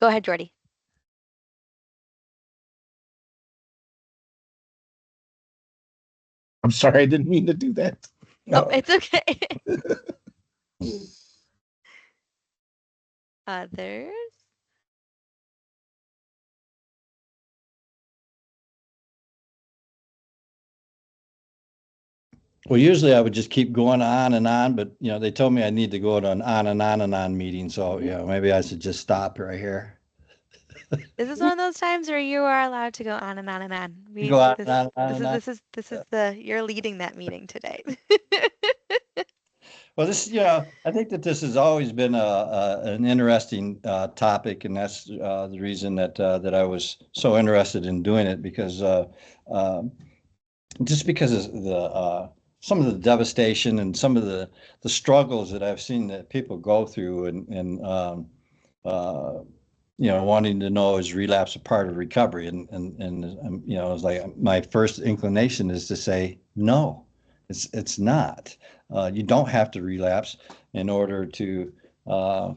Go ahead, Jordy. I'm sorry, I didn't mean to do that. Oh, it's okay. Others? Well, usually I would just keep going on, but you know, they told me I need to go to an on and on and on meeting. So, you know, maybe I should just stop right here. Is this one of those times where you are allowed to go on and on and on? You go on and This on and on is and on. this is this is the you're leading that meeting today. Well, this, I think that this has always been an interesting topic, and that's the reason that I was so interested in doing it because uh, just because of the some of the devastation and some of the struggles that I've seen that people go through, and uh, wanting to know, is relapse a part of recovery? And it's like my first inclination is to say no, it's not. You don't have to relapse in order uh,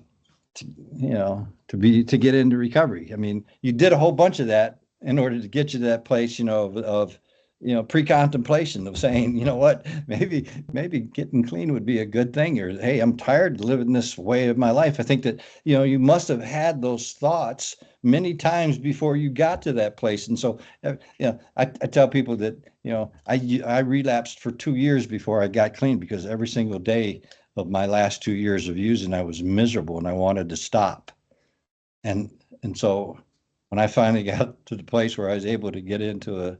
to to get into recovery. I mean, you did a whole bunch of that in order to get you to that place, of pre-contemplation of saying, you know what, maybe getting clean would be a good thing, or hey, I'm tired of living this way of my life. I think that you must have had those thoughts many times before you got to that place. And so I tell people that I relapsed for 2 years before I got clean, because every single day of my last 2 years of using, I was miserable and I wanted to stop. And and so when I finally got to the place where I was able to get into a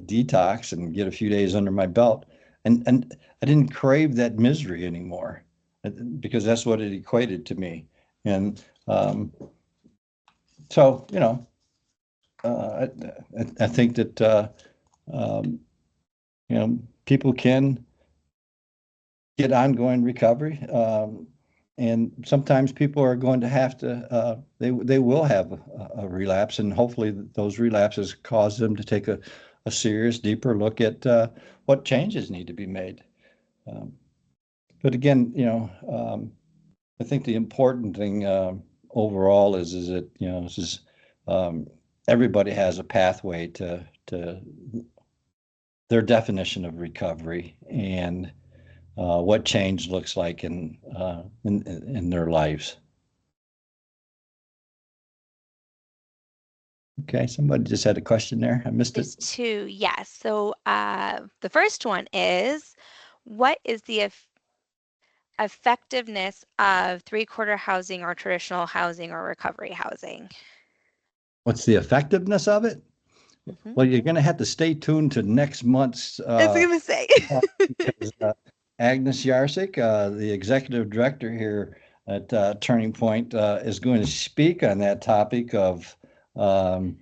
detox and get a few days under my belt, and I didn't crave that misery anymore, because that's what it equated to me. And so I think that um, people can get ongoing recovery. And sometimes people are going to have to, they will have a relapse, and hopefully those relapses cause them to take a serious, deeper look at what changes need to be made. Um, but again, I think the important thing overall is that, this is, everybody has a pathway to their definition of recovery, and what change looks like in their lives. Okay, somebody just had a question there. I missed There's it. two, yes. So the first one is, what is the effectiveness of three-quarter housing or traditional housing or recovery housing? What's the effectiveness of it? Hmm. Well, you're going to have to stay tuned to next month's I was gonna say. because Agnes Yarsik, the executive director here at Turning Point, is going to speak on that topic of um,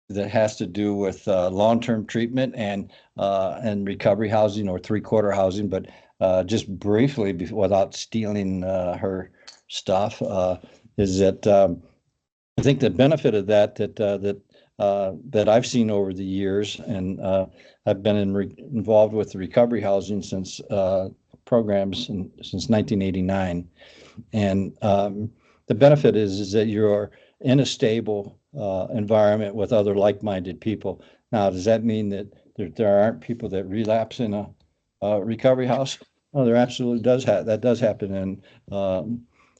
that has to do with long-term treatment and recovery housing or three-quarter housing. But just briefly, without stealing her stuff, is that I think the benefit of that I've seen over the years, and I've been involved with the recovery housing since programs since 1989, and the benefit is that you're in a stable environment with other like-minded people. Now, does that mean that there aren't people that relapse in a recovery house? Well, there absolutely that does happen, and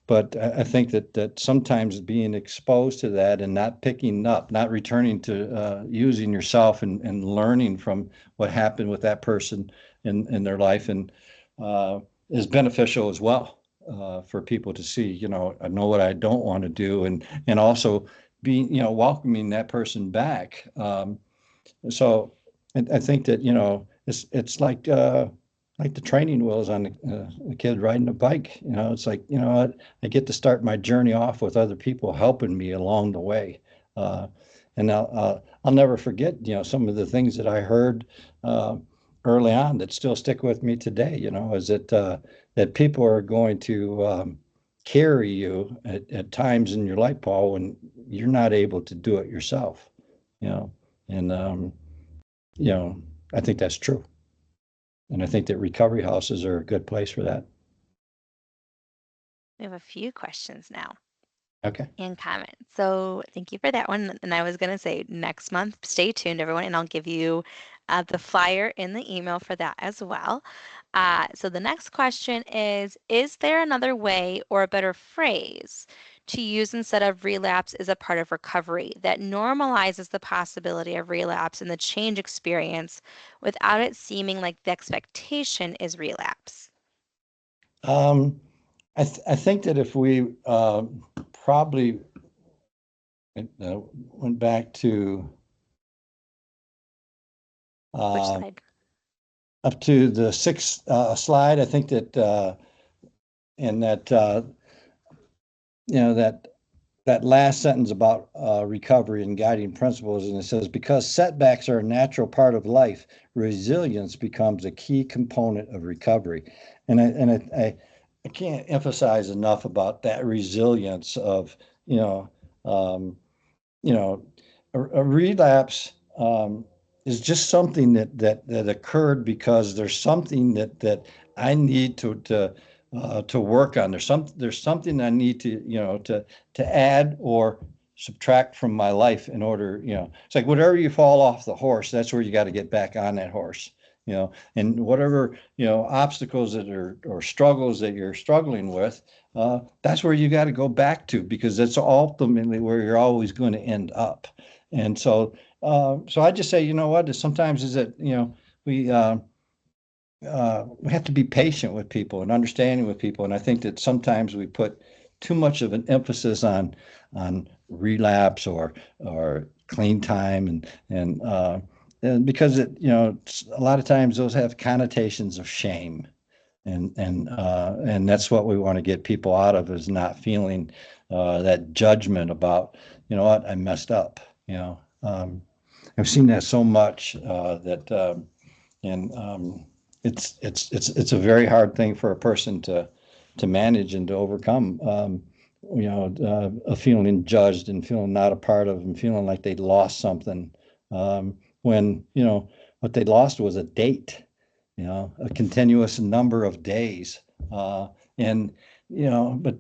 but I think that sometimes being exposed to that and not picking up, not returning to using yourself, and learning from what happened with that person in their life, and is beneficial as well for people to see. I know what I don't want to do, and also being, welcoming that person back. So I think that it's like the training wheels on a kid riding a bike. It's like, what, I get to start my journey off with other people helping me along the way. Uh, and I'll never forget, some of the things that I heard uh, early on that still stick with me today. Is that people are going to carry you at times in your life, Paul, when you're not able to do it yourself. You know, and you know, I think that's true. And I think that recovery houses are a good place for that. We have a few questions now Okay. and comments. So thank you for that one. And I was going to say, next month, stay tuned, everyone, and I'll give you the flyer in the email for that as well. So the next question is there another way or a better phrase to use instead of relapse is a part of recovery that normalizes the possibility of relapse and the change experience without it seeming like the expectation is relapse? Um, I think that if we probably went back to Which uh, slide? up to the sixth slide, I think that and that that that last sentence about recovery and guiding principles, and it says, because setbacks are a natural part of life, resilience becomes a key component of recovery. And I can't emphasize enough about that resilience of, you know, um, you know, a relapse is just something that occurred because there's something that I need to work on. There's something I need to to add or subtract from my life in order. It's like whatever you fall off the horse, that's where you got to get back on that horse. And whatever obstacles that are or struggles that you're struggling with, that's where you got to go back to, because that's ultimately where you're always going to end up. And so I just say, you know what, sometimes is that, we, we have to be patient with people and understanding with people. And I think that sometimes we put too much of an emphasis on relapse or clean time and because a lot of times those have connotations of shame, and that's what we want to get people out of, is not feeling that judgment about, you know what, I messed up. I've seen that so much that and it's a very hard thing for a person to manage and to overcome. A feeling judged and feeling not a part of, and feeling like they lost something, when what they lost was a date, a continuous number of days. And, but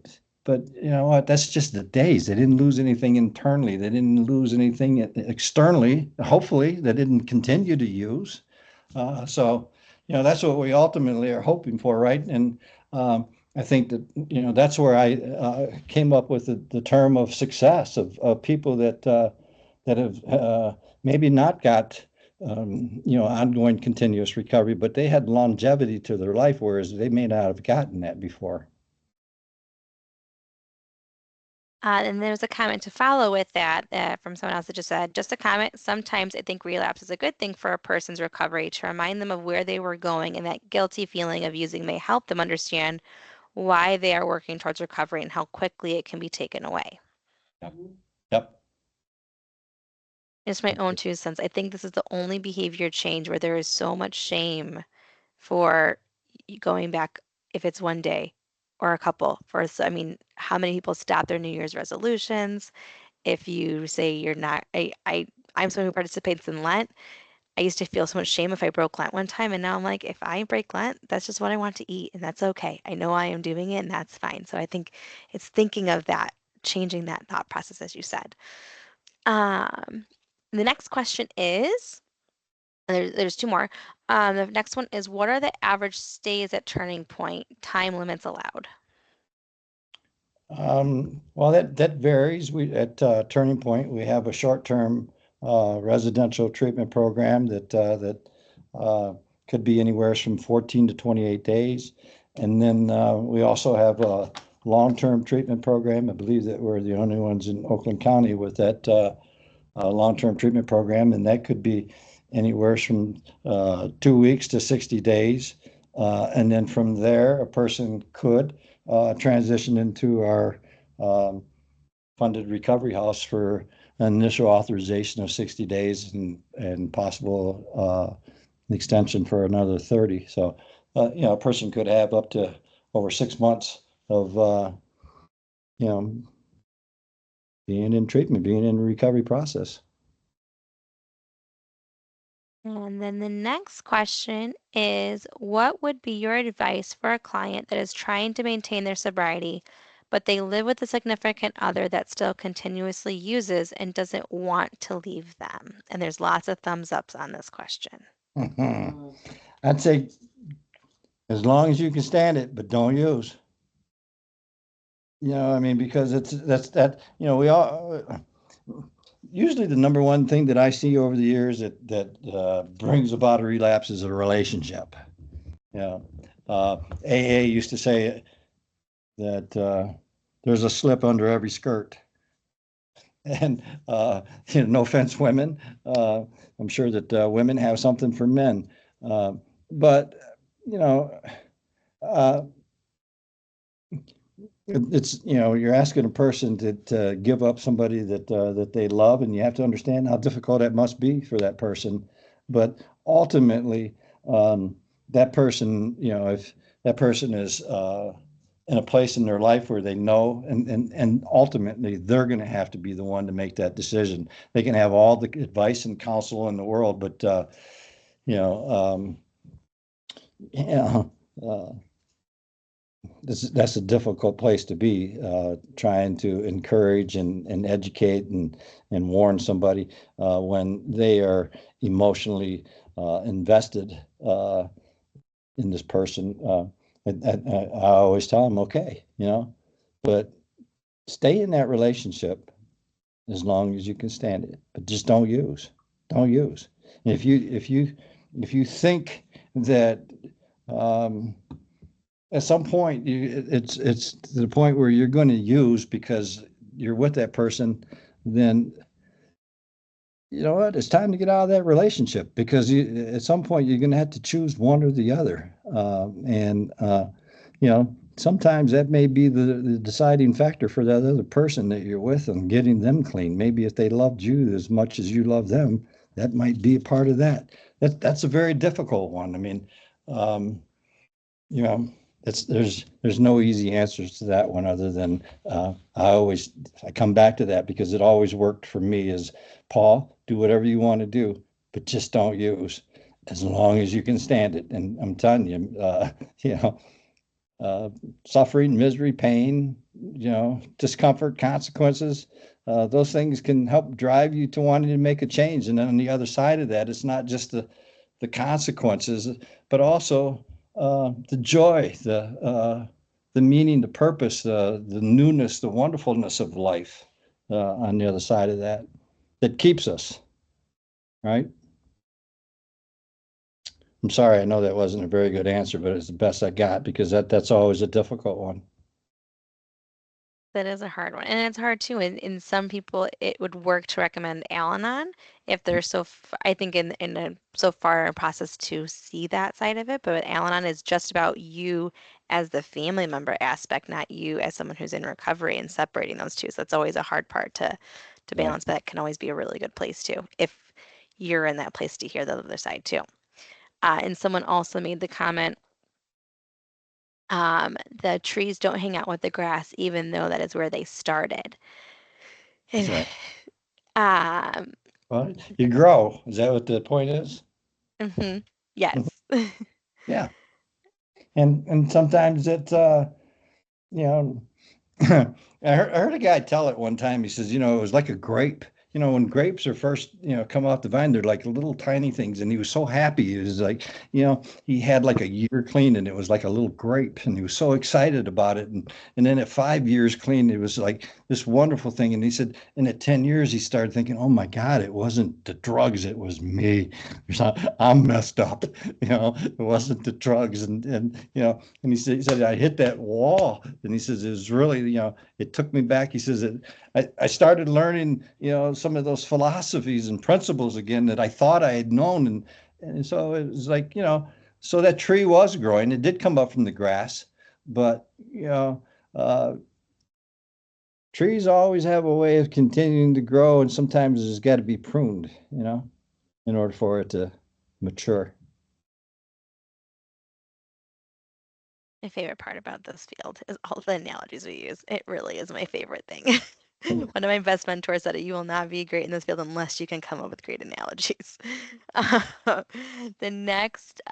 you know what, that's just the days. They didn't lose anything internally. They didn't lose anything externally. Hopefully they didn't continue to use. So, that's what we ultimately are hoping for, right? And I think that, that's where I came up with the term of success, of people that have maybe not got ongoing continuous recovery, but they had longevity to their life, whereas they may not have gotten that before. And there's a comment to follow with that from someone else that just said, just a comment. Sometimes I think relapse is a good thing for a person's recovery to remind them of where they were going, and that guilty feeling of using may help them understand why they are working towards recovery and how quickly it can be taken away. Yep. Yep. It's my own 2 cents. I think this is the only behavior change where there is so much shame for going back, if it's one day or a couple. I mean, how many people stop their New Year's resolutions? If you say you're not, I'm someone who participates in Lent. I used to feel so much shame if I broke Lent one time, and now I'm like, if I break Lent, that's just what I want to eat, and that's okay. I know I am doing it, and that's fine. So I think it's thinking of that, changing that thought process, as you said. Um, the next question is, there's two more. The next one is, what are the average stays at Turning Point, time limits allowed? Well, that varies. We at Turning Point, we have a short-term residential treatment program that could be anywhere from 14 to 28 days, and then we also have a long-term treatment program. I believe that we're the only ones in Oakland County with that long-term treatment program, and that could be anywhere from 2 weeks to 60 days. And then from there, a person could transition into our um, funded recovery house for an initial authorization of 60 days and possible extension for another 30. So, a person could have up to over 6 months of, you know, being in treatment, being in the recovery process. And then the next question is, what would be your advice for a client that is trying to maintain their sobriety, but they live with a significant other that still continuously uses and doesn't want to leave them? And there's lots of thumbs ups on this question. I'd say as long as you can stand it, but don't use. I mean, because we all usually the number one thing that I see over the years that brings about a relapse is a relationship. AA used to say that there's a slip under every skirt, and no offense, women. I'm sure that women have something for men, but you know. Uh, it's, you're asking a person to give up somebody that they love, and you have to understand how difficult that must be for that person. But ultimately, um, that person, if that person is in a place in their life where they know, and ultimately they're going to have to be the one to make that decision. They can have all the advice and counsel in the world, but you know, um, yeah, uh, that's a difficult place to be, trying to encourage and educate and warn somebody when they are emotionally invested in this person. I always tell them, okay, but stay in that relationship as long as you can stand it, but just don't use. And if you think that um, at some point it's to the point where you're going to use because you're with that person, then you know what, it's time to get out of that relationship, because at some point you're going to have to choose one or the other, and sometimes that may be the deciding factor for that other person that you're with and getting them clean. Maybe if they loved you as much as you love them, that might be a part of that. That's a very difficult one. I mean, um, you know, there's no easy answers to that one, other than I come back to that because it always worked for me. Is Paul, do whatever you want to do, but just don't use, as long as you can stand it. And I'm telling you, you know, uh, suffering, misery, pain, discomfort, consequences. Those things can help drive you to wanting to make a change. And then on the other side of that, it's not just the consequences, but also the joy, the meaning, the purpose, the newness, the wonderfulness of life on the other side of that, that keeps us, right? I'm sorry, I know that wasn't a very good answer, but it's the best I got, because that's always a difficult one. That is a hard one, and it's hard too. In some people, it would work to recommend Al-Anon if they're I think in a so far in a process to see that side of it. But Al-Anon is just about you as the family member aspect, not you as someone who's in recovery, and separating those two. So that's always a hard part to Yeah. balance, but that can always be a really good place too if you're in that place to hear the other side too. And someone also made the comment, the trees don't hang out with the grass, even though that is where they started. That's And, right. um, Well, you grow. Is that what the point is? mhm, Mhm. yes. Yeah. And sometimes it's you know I heard a guy tell it one time. He says, it was like a grape. When grapes are first, come off the vine, they're like little tiny things. And he was so happy. He was like, he had like a year clean, and it was like a little grape, and he was so excited about it. And then at 5 years clean, it was like this wonderful thing. And he said, and at 10 years, he started thinking, oh my God, it wasn't the drugs, it was me. I'm messed up. It wasn't the drugs. And he said, I hit that wall. And he says, it was really, it took me back. He says, I started learning, some of those philosophies and principles again that I thought I had known. And so it was like, so that tree was growing. It did come up from the grass, but, uh, trees always have a way of continuing to grow. And sometimes it's got to be pruned, in order for it to mature. My favorite part about this field is all the analogies we use. It really is my favorite thing. One of my best mentors said, you will not be great in this field unless you can come up with great analogies. Uh, the next,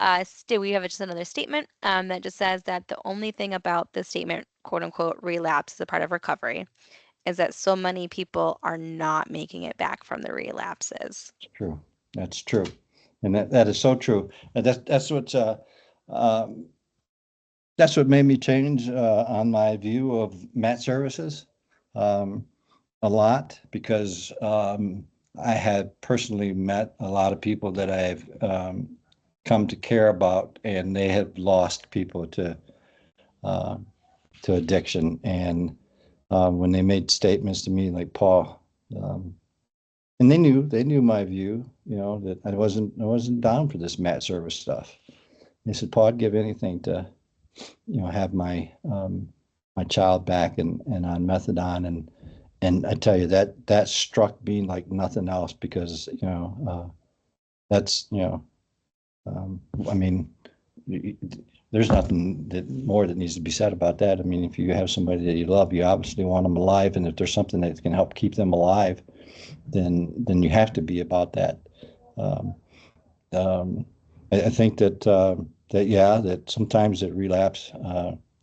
we have just another statement that just says that the only thing about the statement, quote unquote, relapse is a part of recovery, is that so many people are not making it back from the relapses. It's true. That's true. And that is so true. And um, that's what made me change on my view of mat services um, a lot, because I had personally met a lot of people that I've come to care about, and they have lost people uh, to addiction. And when they made statements to me like, Paul, um, and they knew my view, that I wasn't down for this mat service stuff. They said, Paul, I'd give anything to, have my my child back and on methadone, and I tell you that struck me like nothing else because that's I mean, there's nothing more that needs to be said about that. I mean, if you have somebody that you love, you obviously want them alive, and if there's something that can help keep them alive, then you have to be about that. Um, um, I think that sometimes that relapse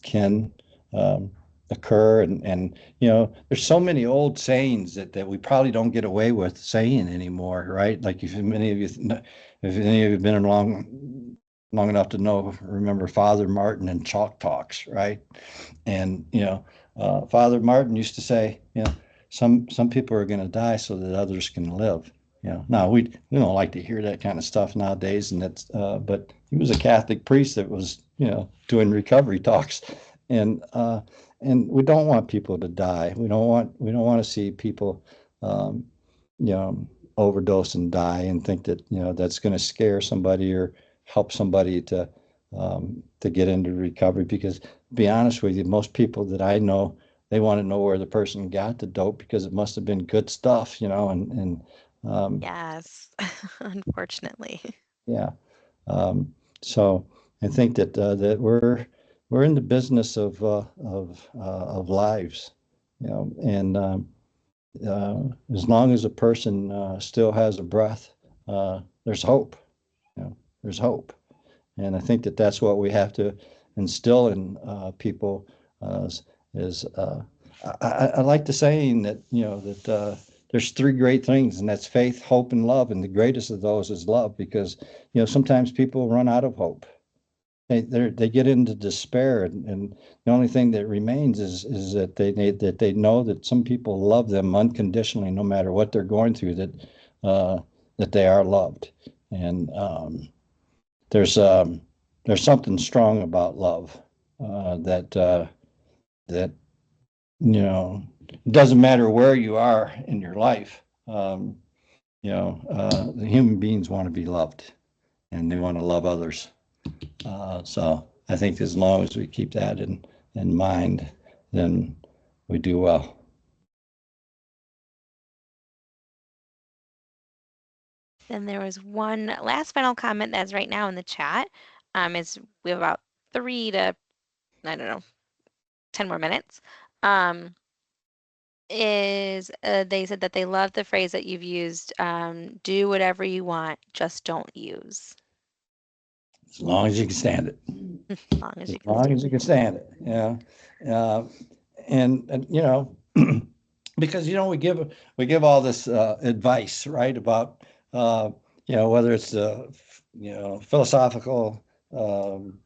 can um, occur, and there's so many old sayings that we probably don't get away with saying anymore, right? Like if any of you have been long enough to remember Father Martin and chalk talks, right? And Father Martin used to say, some people are going to die so that others can live. Now we don't like to hear that kind of stuff nowadays, and that's but he was a Catholic priest that was doing recovery talks, and uh, and we don't want people to die. We don't want to see people um, you know overdose and die and think that that's going to scare somebody or help somebody to get into recovery. Because to be honest with you, most people that I know, they want to know where the person got the dope because it must have been good stuff, and um, Yes, unfortunately. yeah. So I think that we're in the business of lives, and uh, as long as a person still has a breath, there's hope. There's hope. And I think that that's what we have to instill in people. Is I like the saying that there's three great things, and that's faith, hope, and love. And the greatest of those is love, because sometimes people run out of hope. They get into despair, and the only thing that remains is that they know that some people love them unconditionally, no matter what they're going through. That they are loved, and there's um, there's something strong about love that it doesn't matter where you are in your life. The human beings want to be loved, and they want to love others. So I think as long as we keep that in mind, then we do well. Then there was one last final comment that's right now in the chat. Is we have about 3 to, I don't know, 10 more minutes. Is they said that they love the phrase that you've used, do whatever you want, just don't use. As long as you can stand it. As long as As you can long stand as you can stand it. Yeah. Uh, and because we give all this advice, right, about whether it's philosophical um,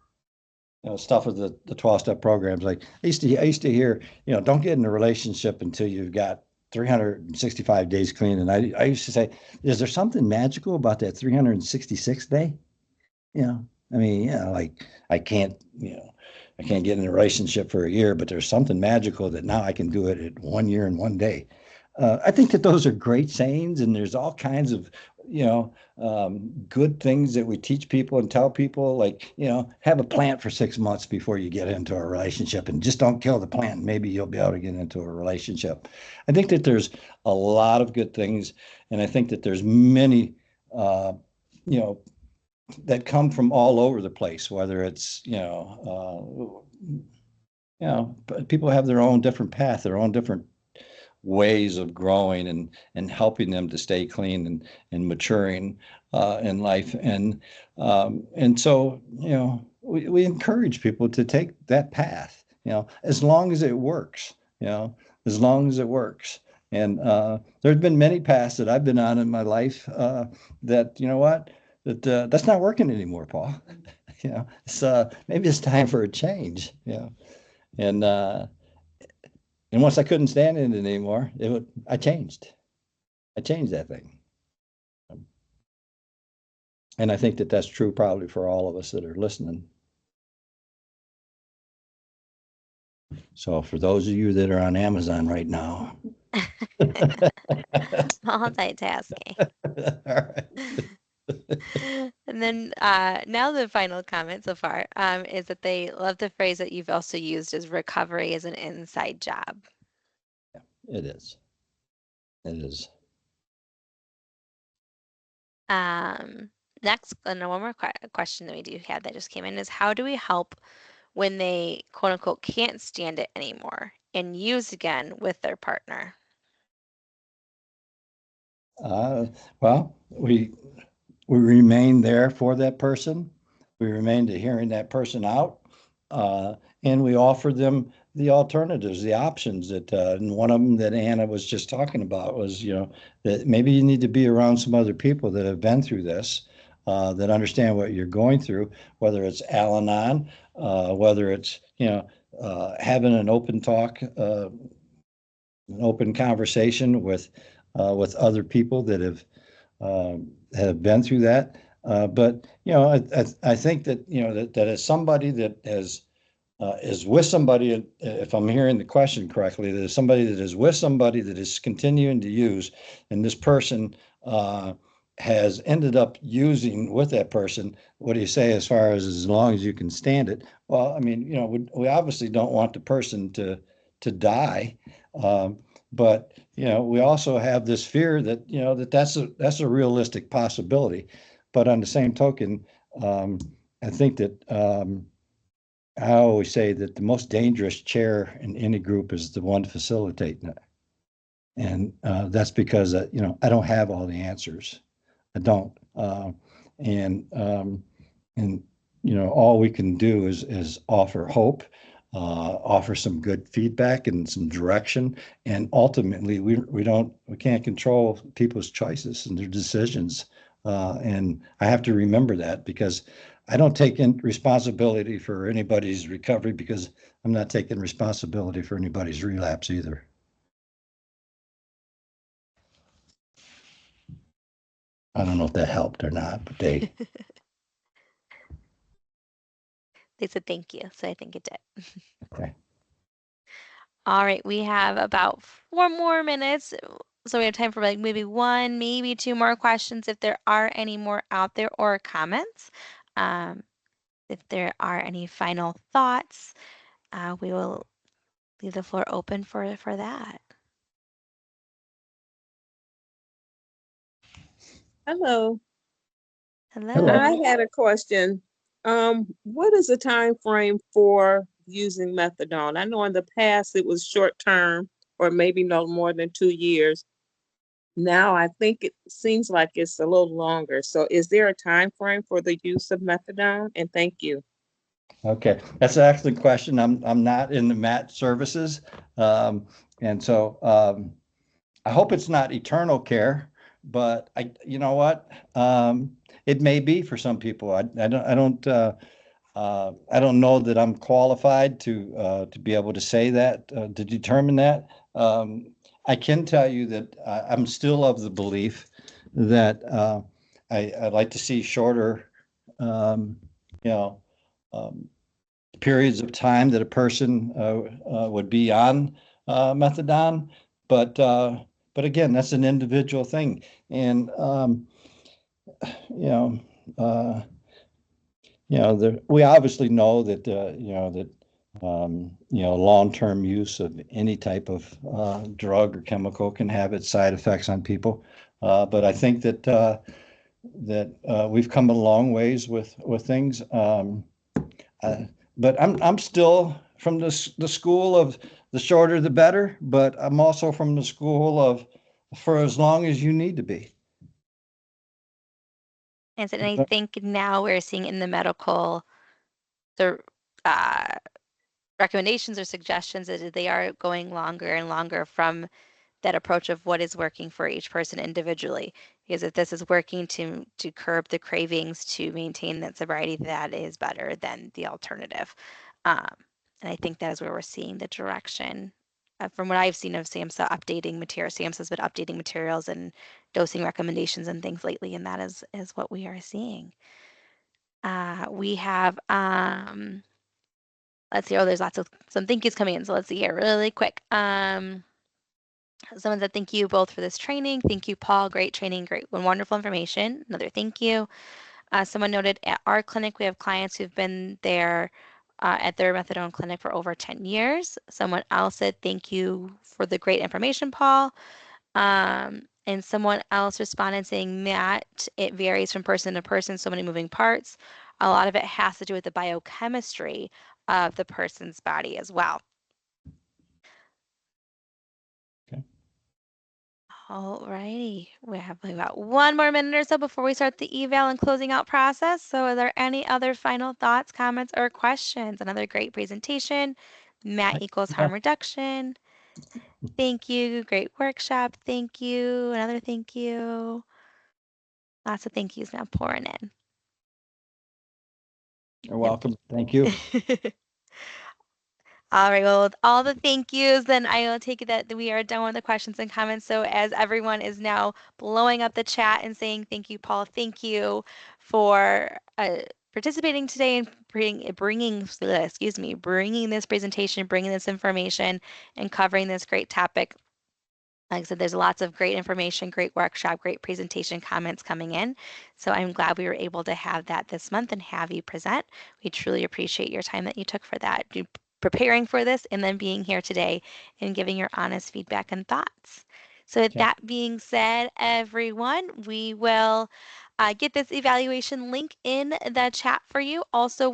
stuff of the 12-step programs. Like I used to hear, don't get in a relationship until you've got 365 days clean. And I used to say, is there something magical about that 366th day? I mean, like I can't get in a relationship for a year, but there's something magical that now I can do it at 1 year and 1 day. I think that those are great sayings, and there's all kinds of good things that we teach people and tell people, like have a plant for 6 months before you get into a relationship, and just don't kill the plant. And maybe you'll be able to get into a relationship. I think that there's a lot of good things, and I think that there's many. You know, that come from all over the place, whether it's people have their own different path, their own different ways of growing and helping them to stay clean and maturing in life. And so we encourage people to take that path, as long as it works, as long as it works. And there's been many paths that I've been on in my life that that's not working anymore, Paul. It's maybe it's time for a change. And once I couldn't stand it anymore, I changed. I changed that thing. And I think that that's true probably for all of us that are listening. So for those of you that are on Amazon right now, multitasking. all right. And then now the final comment so far is that they love the phrase that you've also used as recovery is an inside job. It is. It is. Um, Next, and one more question that we do have that just came in is how do we help when they quote unquote can't stand it anymore and use again with their partner? Well, we remain there for that person. We remain to hearing that person out, and we offer them the alternatives, the options that, and one of them that Anna was just talking about was, that maybe you need to be around some other people that have been through this, that understand what you're going through, whether it's Al-Anon, whether it's, having an open talk, an open conversation with other people that have been through that. But I think that that as somebody that is with somebody, if I'm hearing the question correctly, that is somebody that is with somebody that is continuing to use, and this person has ended up using with that person. What do you say as far as long as you can stand it? Well, I mean, we obviously don't want the person to die. Um, but we also have this fear that that's a realistic possibility. But on the same token, I think that I always say that the most dangerous chair in any group is the one facilitating it, and that's because I don't have all the answers. I don't, and and all we can do is offer hope, offer some good feedback and some direction, and ultimately we can't control people's choices and their decisions, and I have to remember that because I don't take in responsibility for anybody's recovery because I'm not taking responsibility for anybody's relapse either. I don't know if that helped or not, but They said thank you, so I think it did. okay. All right, we have about 4 more minutes. So we have time for like maybe one, maybe two more questions if there are any more out there or comments. Um, if there are any final thoughts, we will leave the floor open for that. Hello. Hello. I Hello. had a question. What is the time frame for using methadone? I know in the past it was short term or maybe no more than 2 years. Now I think it seems like it's a little longer. So is there a time frame for the use of methadone? And thank you. Okay, that's an excellent question. I'm not in the MAT services, and so I hope it's not eternal care. But you know what? It may be for some people. I don't know that I'm qualified to be able to say that, to determine that. I can tell you that I'm still of the belief that I'd like to see shorter, you know, um, periods of time that a person would be on methadone. But but again, that's an individual thing, and you know. Uh, we obviously know that long-term use of any type of drug or chemical can have its side effects on people. But I think that we've come a long ways with things. Uh, but I'm still from the school of the shorter the better. But I'm also from the school of for as long as you need to be. And I think now we're seeing in the medical the uh, recommendations or suggestions that they are going longer and longer from that approach of what is working for each person individually. Because if this is working to curb the cravings to maintain that sobriety, that is better than the alternative. Um, and I think that is where we're seeing the direction. From what I've seen of SAMHSA updating materials, SAMHSA's been updating materials and dosing recommendations and things lately, and that is what we are seeing. We have let's see. Oh, there's lots of some thank yous coming in, so let's see here really quick. Someone said, thank you both for this training. Thank you, Paul. Great training, great and wonderful information. Another thank you. Someone noted at our clinic, we have clients who've been there at their methadone clinic for over 10 years. Someone else said, thank you for the great information, Paul. And someone else responded saying, Matt, it varies from person to person, so many moving parts. A lot of it has to do with the biochemistry of the person's body as well. Okay. All righty. We have about 1 more minute or so before we start the eval and closing out process. So are there any other final thoughts, comments, or questions? Another great presentation. Matt equals harm reduction. Thank you. Great workshop. Thank you. Another thank you. Lots of thank yous now pouring in. You're welcome. Thank you. All right, well, with all the thank yous, then I will take it that we are done with the questions and comments. So as everyone is now blowing up the chat and saying thank you, Paul, thank you for participating today and bringing this presentation, bringing this information, and covering this great topic. Like I said, there's lots of great information, great workshop, great presentation comments coming in. So I'm glad we were able to have that this month and have you present. We truly appreciate your time that you took for that, preparing for this, and then being here today and giving your honest feedback and thoughts. So with that being said, everyone, we will get this evaluation link in the chat for you. Also,